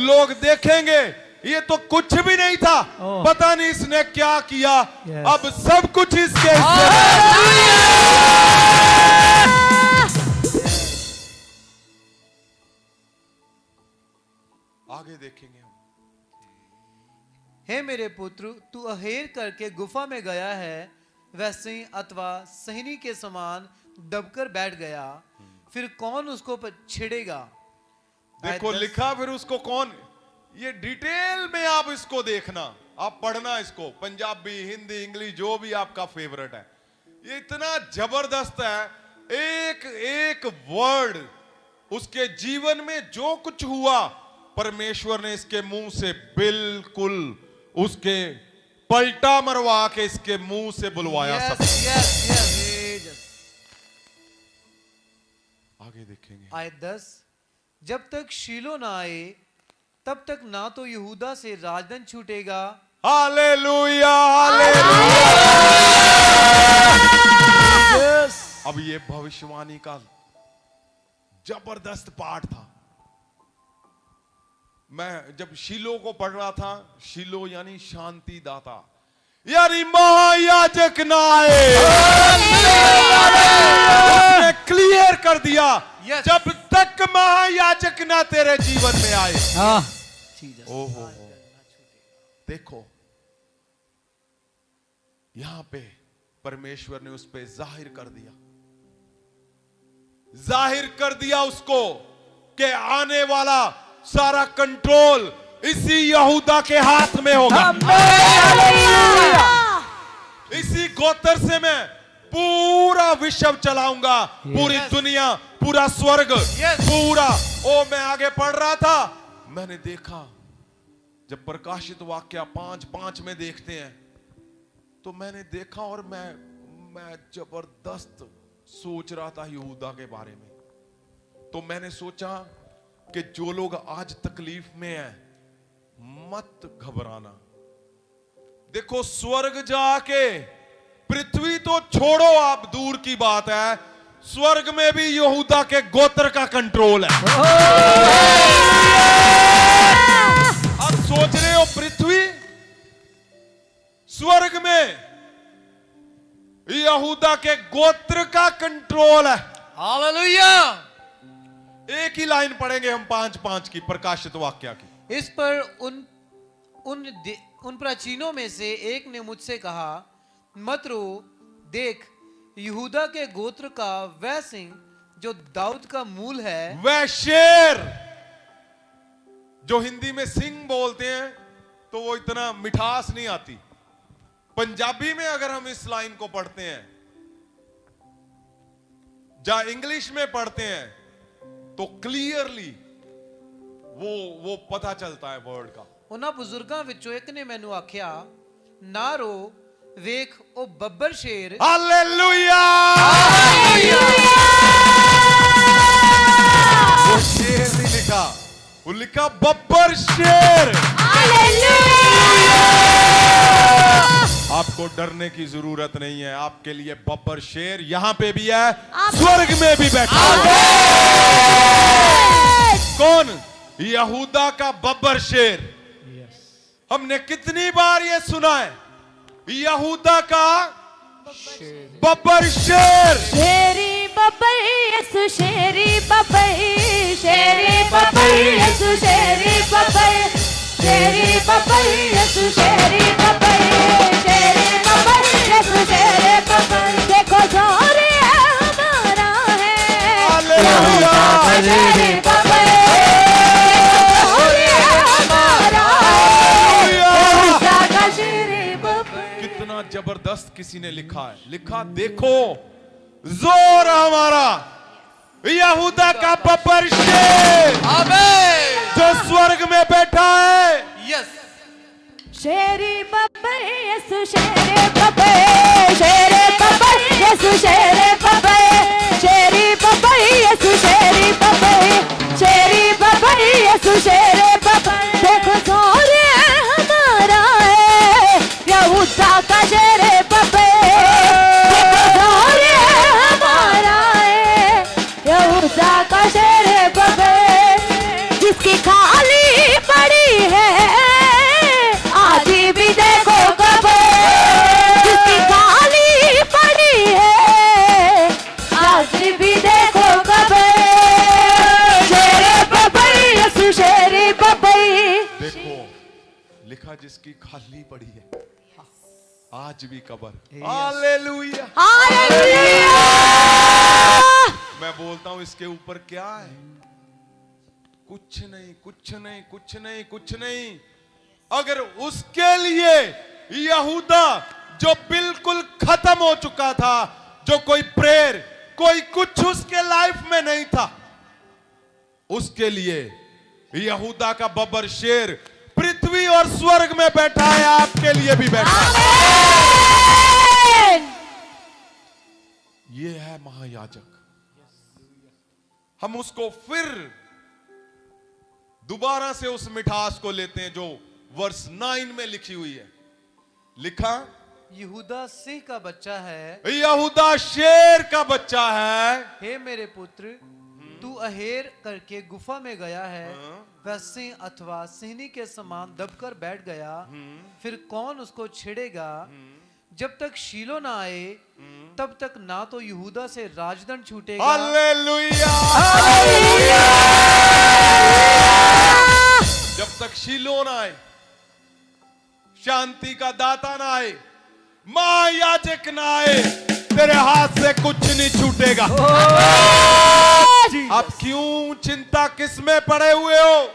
लोग देखेंगे ये तो कुछ भी नहीं था, पता नहीं इसने क्या किया, अब सब कुछ इसके हिस्से में। आगे देखेंगे हम। हे मेरे पुत्र, तू अहेर करके गुफा में गया है, वैसे ही अथवा सहनी के समान दबकर बैठ गया, फिर कौन उसको छेड़ेगा। देखो लिखा, फिर उसको कौन, ये डिटेल में आप इसको देखना, आप पढ़ना इसको, पंजाबी हिंदी इंग्लिश जो भी आपका फेवरेट है। ये इतना जबरदस्त है, एक एक वर्ड उसके जीवन में जो कुछ हुआ परमेश्वर ने इसके मुंह से बिल्कुल उसके पलटा मरवा के इसके मुंह से बुलवाया। सब आगे देखेंगे। आयत 10, जब तक शीलो ना आए तब तक ना तो यहूदा से राजदंड छूटेगा। Hallelujah, hallelujah. अब ये भविष्यवाणी का जबरदस्त पाठ था। मैं जब शीलो को पढ़ रहा था, शीलो यानी शांति दाता, यानी महायाजक ना आए, उसने क्लियर कर दिया जब तक महायाजक ना तेरे जीवन में आए। ओहो, देखो यहां पे परमेश्वर ने उस पे जाहिर कर दिया उसको कि आने वाला सारा कंट्रोल इसी यहूदा के हाथ में होगा। इसी गोत्र से मैं पूरा विश्व चलाऊंगा, पूरी दुनिया, पूरा स्वर्ग, पूरा। ओ मैं आगे पढ़ रहा था, मैंने देखा जब प्रकाशित वाक्य 5:5 में देखते हैं तो मैंने देखा और मैं जबरदस्त सोच रहा था यहूदा के बारे में। तो मैंने सोचा कि जो लोग आज तकलीफ में हैं मत घबराना। देखो स्वर्ग जाके, पृथ्वी तो छोड़ो आप, दूर की बात है, स्वर्ग में भी यहूदा के गोत्र का कंट्रोल है। अब सोच रहे हो पृथ्वी, स्वर्ग में यहूदा के गोत्र का कंट्रोल है। हालेलुया। एक ही लाइन पढ़ेंगे हम 5:5 की, प्रकाशित वाक्य की। इस पर उन प्राचीनों में से एक ने मुझसे कहा, मत रो, देख यहूदा के गोत्र का वह सिंह जो दाऊद का मूल है, वह शेर, जो हिंदी में सिंह बोलते हैं तो वो इतना मिठास नहीं आती। पंजाबी में अगर हम इस लाइन को पढ़ते हैं, या इंग्लिश में पढ़ते हैं तो क्लियरली वो पता चलता है वर्ड का। उन्हां बुजुर्गां विचों एक ने मैनू आख्या, ना रो, वेख ओ बब्बर शेर। हालेलुया। वो शेर नहीं लिखा, वो लिखा बब्बर शेर। आपको डरने की जरूरत नहीं है, आपके लिए बब्बर शेर यहां पे भी है, स्वर्ग में भी बैठा हुआ है। कौन? यहूदा का बब्बर शेर। हमने कितनी बार ये सुना है, यहूदा का बब्बर शेर। शेरी बब्बर यसु शेरी बब्बर, शेरी बब्बर यसु शेरी बब्बर, शेरी बब्बर यसु शेरी बब्बर, शेरी बब्बर यसु शेरी बब्बर। देखो जोर हमारा है, हालेलुया। शेरी बब्बर, जोर हमारा है, यहूदा का शेरी बब्बर। कितना जबरदस्त किसी ने लिखा है, लिखा देखो जोर हमारा यहूदा का बब्बर शेर, जो स्वर्ग में बैठा है। यस शेरी बब्बर यसु शेरे बब्बर, शेरे बब्बर यसु शेरे बब्बर, शेरी बब्बर यसु शेरी बब्बर, शेरी बब्बर यसु शेरे बब्बर। देखो सौर्य हमारा है यहूदा का शेरे बब्बर, देखो सौर्य हमारा है यहूदा का शेरे बब्बर, जिसकी खाली पड़ी है आज भी देखो कब्र, जिसकी खाली पड़ी है आज भी देखो कब्र। शेरे बब्बर यसु शेरे बब्बर। देखो लिखा जिसकी खाली पड़ी है आज भी कब्र। हालेलुया। हालेलुया। मैं बोलता हूं इसके ऊपर क्या है? कुछ नहीं, कुछ नहीं, कुछ नहीं, कुछ नहीं। अगर उसके लिए यहूदा जो बिल्कुल खत्म हो चुका था, जो कोई प्रेयर कोई कुछ उसके लाइफ में नहीं था, उसके लिए यहूदा का बब्बर शेर पृथ्वी और स्वर्ग में बैठा है, आपके लिए भी बैठा है। ये है महायाजक। हम उसको फिर दोबारा से उस मिठास को लेते हैं जो वर्ष 9 में लिखी हुई है। लिखा यहूदा सिंह का बच्चा है, यहूदा शेर का बच्चा है। हे मेरे पुत्र, तू अहेर करके गुफा में गया है, वह सिंह अथवा सिंहनी के समान दबकर बैठ गया, फिर कौन उसको छेड़ेगा? जब तक शीलो ना आए तब तक ना तो यहूदा से राजदंड छूटेगा। हालेलुया। जब तक शीलो ना आए, शांति का दाता ना आए, महायाजक ना आए, तेरे हाथ से कुछ नहीं छूटेगा। आप क्यों चिंता किस में पड़े हुए हो?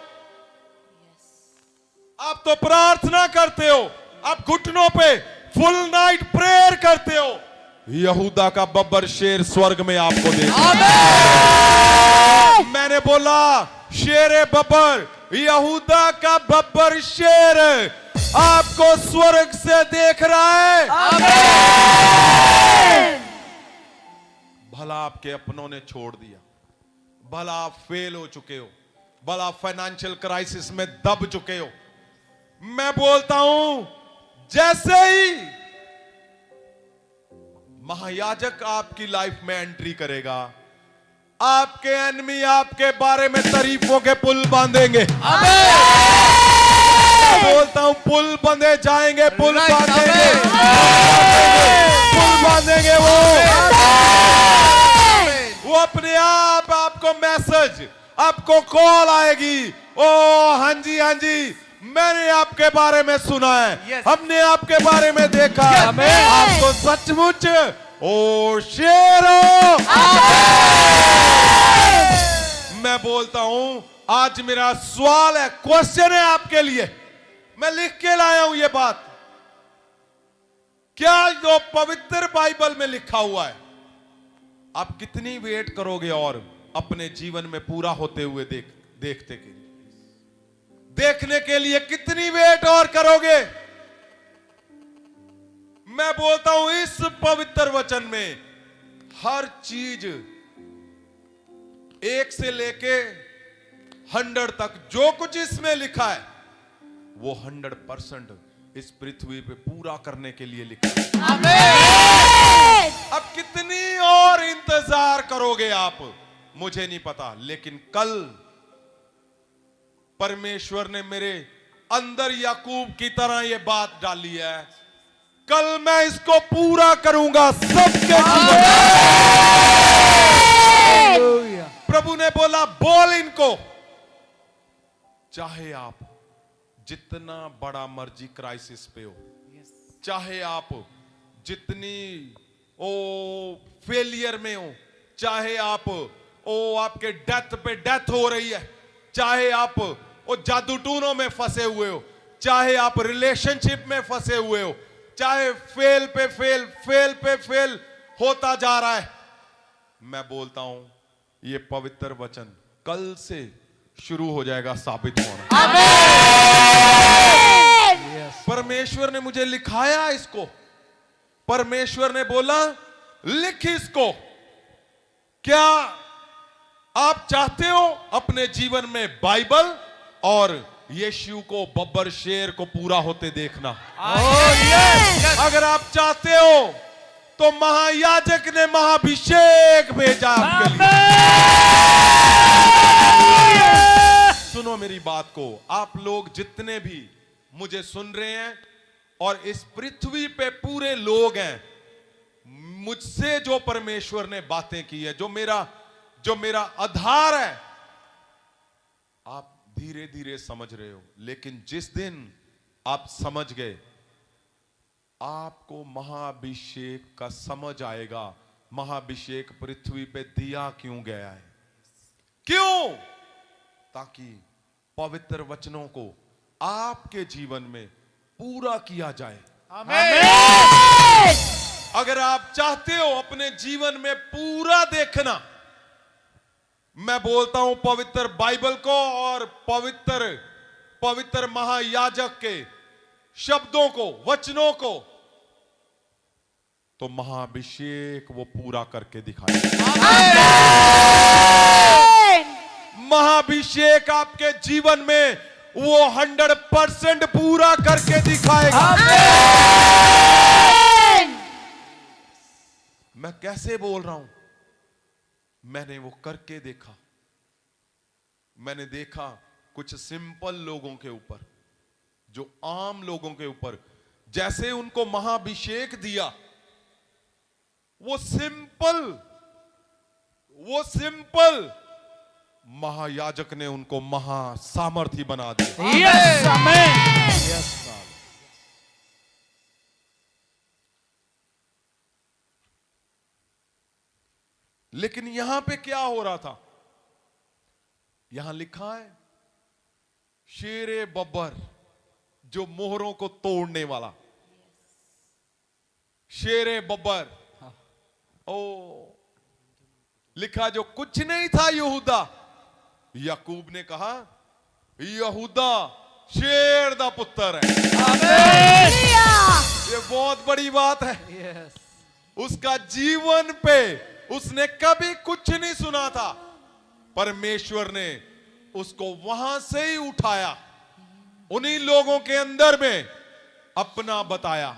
आप तो प्रार्थना करते हो, आप घुटनों पे फुल नाइट प्रेयर करते हो। यहूदा का बब्बर शेर स्वर्ग में आपको देगा। मैंने बोला शेरे बब्बर, यहूदा का बब्बर शेर आपको स्वर्ग से देख रहा है। भला आपके अपनों ने छोड़ दिया, भला आप फेल हो चुके हो, भला फाइनेंशियल क्राइसिस में दब चुके हो। मैं बोलता हूं जैसे ही महायाजक आपकी लाइफ में एंट्री करेगा, आपके एनिमी आपके बारे में तारीफों के पुल बांधेंगे। बोलता हूं पुल बंधे जाएंगे, पुल बांधेंगे, पुल बांधेंगे। वो अपने आप आपको मैसेज, आपको कॉल आएगी। ओ हाँ जी, हाँ जी, मैंने आपके बारे में सुना है, Yes. हमने आपके बारे में देखा है, आपको सचमुच ओ शेरो। मैं बोलता हूं आज मेरा सवाल है, क्वेश्चन है आपके लिए, मैं लिख के लाया हूं ये बात। क्या जो पवित्र बाइबल में लिखा हुआ है आप कितनी वेट करोगे और अपने जीवन में पूरा होते हुए देखते के लिए, देखने के लिए कितनी वेट और करोगे? मैं बोलता हूं इस पवित्र वचन में हर चीज 1 से लेके 100 तक जो कुछ इसमें लिखा है वो 100% इस पृथ्वी पे पूरा करने के लिए लिखा है। अब कितनी और इंतजार करोगे आप, मुझे नहीं पता, लेकिन कल परमेश्वर ने मेरे अंदर याकूब की तरह ये बात डाली है, कल मैं इसको पूरा करूंगा सबके जीवन में। प्रभु ने बोला बोल इनको, चाहे आप जितना बड़ा मर्जी क्राइसिस पे हो, चाहे आप जितनी फेलियर में हो, चाहे आप आपके डेथ पे डेथ हो रही है, चाहे आप जादू टूनों में फंसे हुए हो, चाहे आप रिलेशनशिप में फंसे हुए हो, चाहे फेल पे फेल होता जा रहा है, मैं बोलता हूं ये पवित्र वचन कल से शुरू हो जाएगा साबित होना। परमेश्वर ने मुझे लिखाया इसको, परमेश्वर ने बोला लिख इसको। क्या आप चाहते हो अपने जीवन में बाइबल और यीशु को, बब्बर शेर को पूरा होते देखना? अगर आप चाहते हो तो महायाजक ने महाभिषेक भेजा आपके लिए। सुनो मेरी बात को, आप लोग जितने भी मुझे सुन रहे हैं और इस पृथ्वी पे पूरे लोग हैं, मुझसे जो परमेश्वर ने बातें की है, जो मेरा आधार है, आप धीरे धीरे समझ रहे हो। लेकिन जिस दिन आप समझ गए, आपको महाभिषेक का समझ आएगा। महाभिषेक पृथ्वी पे दिया क्यों गया है? क्यों? ताकि पवित्र वचनों को आपके जीवन में पूरा किया जाए। आमीन। अगर आप चाहते हो अपने जीवन में पूरा देखना, मैं बोलता हूं पवित्र बाइबल को और पवित्र महायाजक के शब्दों को, वचनों को, तो महाभिषेक वो पूरा करके दिखाएगा। महाभिषेक आपके जीवन में वो 100% पूरा करके दिखाएगा। मैं कैसे बोल रहा हूं? मैंने वो करके देखा। मैंने देखा कुछ सिंपल लोगों के ऊपर, जो आम लोगों के ऊपर, जैसे उनको महाभिषेक दिया, वो सिंपल महायाजक ने उनको महासामर्थी बना दिया। यस आमीन। यस। लेकिन यहां पे क्या हो रहा था? यहां लिखा है शेरे बब्बर, जो मोहरों को तोड़ने वाला। शेरे बब्बर, ओ लिखा जो कुछ नहीं था यहूदा। याकूब ने कहा यहूदा शेर दा पुत्र है। ये बहुत बड़ी बात है। यस। उसका जीवन पे उसने कभी कुछ नहीं सुना था। परमेश्वर ने उसको वहां से ही उठाया, उन्हीं लोगों के अंदर में अपना बताया।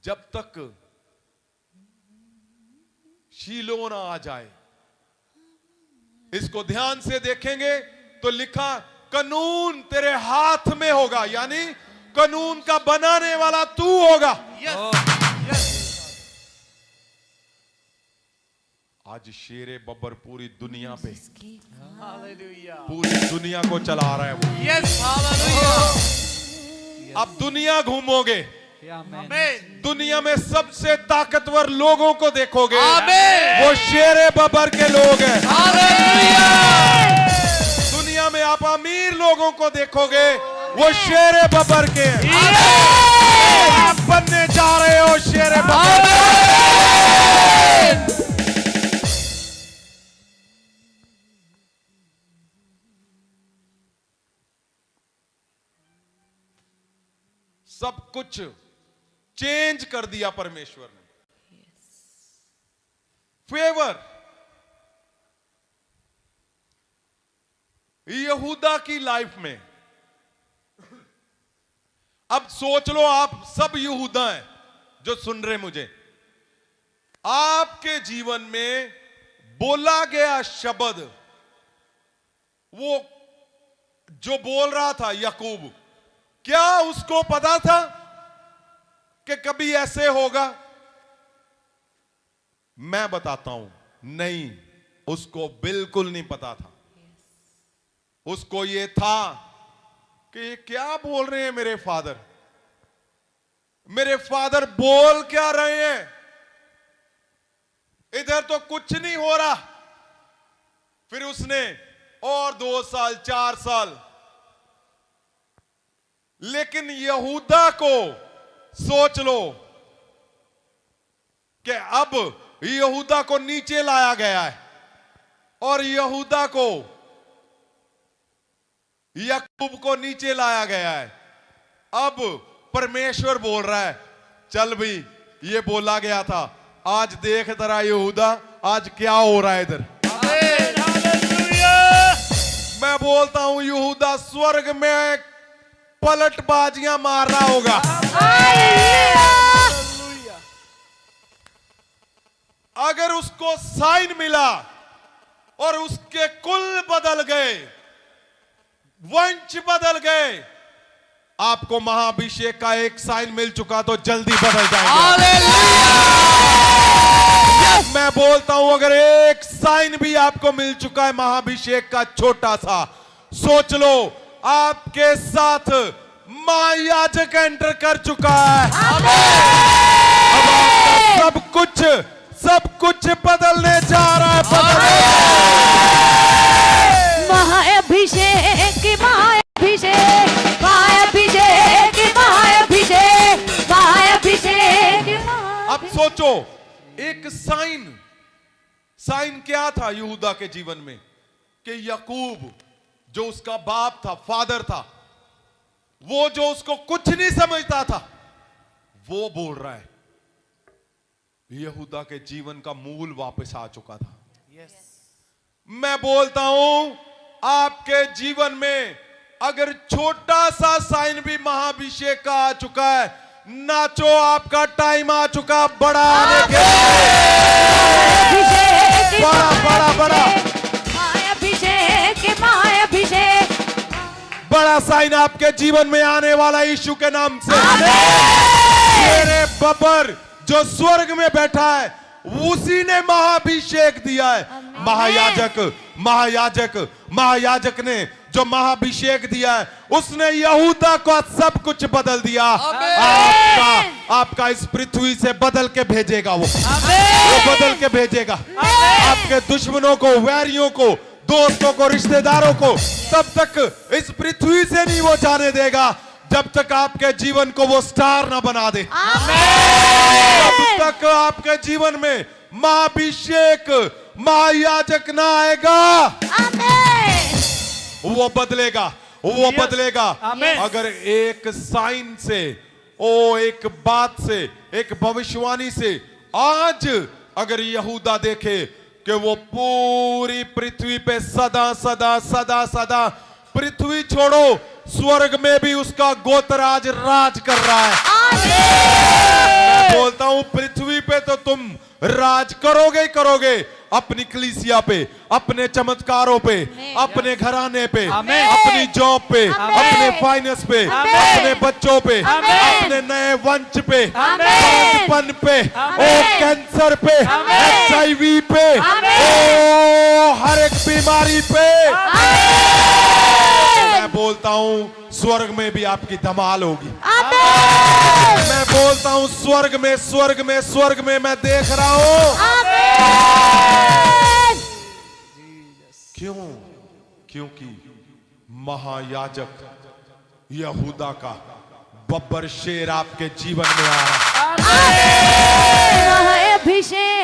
जब तक शीलो ना आ जाए, इसको ध्यान से देखेंगे तो लिखा कानून तेरे हाथ में होगा, यानी कानून का बनाने वाला तू होगा। आज शेरे बब्बर पूरी दुनिया पे, पूरी दुनिया को चला रहा है वो। Yes hallelujah. अब दुनिया घूमोगे, दुनिया में सबसे ताकतवर लोगों को देखोगे, वो शेरे बब्बर के लोग हैं। दुनिया में आप अमीर लोगों को देखोगे, वो शेरे बब्बर के हैं। आप बनने जा रहे हो शेरे बब्बर। सब कुछ चेंज कर दिया परमेश्वर ने। फेवर यहूदा की लाइफ में। अब सोच लो, आप सब यहूदा हैं जो सुन रहे मुझे, आपके जीवन में बोला गया शब्द, वो जो बोल रहा था याकूब, क्या उसको पता था कि कभी ऐसे होगा? मैं बताता हूं, नहीं, उसको बिल्कुल नहीं पता था। उसको ये था कि क्या बोल रहे हैं मेरे फादर, मेरे फादर बोल क्या रहे हैं, इधर तो कुछ नहीं हो रहा। फिर उसने और 2 साल 4 साल, लेकिन यहूदा को सोच लो कि अब यहूदा को नीचे लाया गया है। और यहूदा को, याकूब को नीचे लाया गया है। अब परमेश्वर बोल रहा है, चल भाई, ये बोला गया था, आज देख तेरा यहूदा आज क्या हो रहा है इधर। मैं बोलता हूं यहूदा स्वर्ग में पलटबाजियां मार रहा होगा। अगर उसको साइन मिला और उसके कुल बदल गए, वंश बदल गए, आपको महाअभिषेक का एक साइन मिल चुका तो जल्दी बदल जाएंगे। मैं बोलता हूं अगर एक साइन भी आपको मिल चुका है महाअभिषेक का छोटा सा, सोच लो आपके साथ महायाजक एंटर कर चुका है। अब आपका सब कुछ बदलने जा रहा है। महाअभिषेक महाअभिषेक महाअभिषेक महाअभिषेक महाअभिषेक। अब सोचो एक साइन क्या था यहूदा के जीवन में, कि याकूब जो उसका बाप था, फादर था, वो जो उसको कुछ नहीं समझता था, वो बोल रहा है। यहूदा के जीवन का मूल वापस आ चुका था। मैं बोलता हूं आपके जीवन में अगर छोटा सा साइन भी महाअभिषेक का आ चुका है, नाचो, आपका टाइम आ चुका बड़ा आने के। बड़ा बड़ा बड़ा महाअभिषेक महाअभिषेक। बड़ा साइन आपके जीवन में आने वाला यीशु के नाम से। मेरे बब्बर जो स्वर्ग में बैठा है उसी ने महाअभिषेक दिया है। महायाजक ने जो महाअभिषेक दिया है उसने यहूदा को सब कुछ बदल दिया। आपका इस पृथ्वी से बदल के भेजेगा, वो बदल के भेजेगा। आपके दुश्मनों को, वैरियों को, दोस्तों को, रिश्तेदारों को तब तक इस पृथ्वी से नहीं वो जाने देगा जब तक आपके जीवन को वो स्टार ना बना दे। तब तक आपके जीवन में महाअभिषेक, महायाजक ना आएगा, वो बदलेगा, वो बदलेगा। अगर एक साइन से, एक बात से, एक भविष्यवाणी से आज अगर यहूदा देखे कि वो पूरी पृथ्वी पे सदा सदा सदा सदा, पृथ्वी छोड़ो स्वर्ग में भी उसका गोतराज राज कर रहा है। मैं बोलता हूं पृथ्वी पे तो तुम राज करोगे ही करोगे, अपनी कलीसिया पे, अपने चमत्कारों पे, अपने घराने पे, अपनी जॉब पे, अपने फाइनेंस पे, अपने बच्चों पे, अपने नए वंश पे, बचपन पे, कैंसर पे, HIV पे, हर एक बीमारी पे। मैं बोलता हूं स्वर्ग में भी आपकी धमाल होगी। मैं बोलता हूं स्वर्ग में मैं देख रहा हूं। क्यों? क्योंकि महायाजक यहूदा का बब्बर शेर आपके जीवन में आ रहा है। महाअभिषेक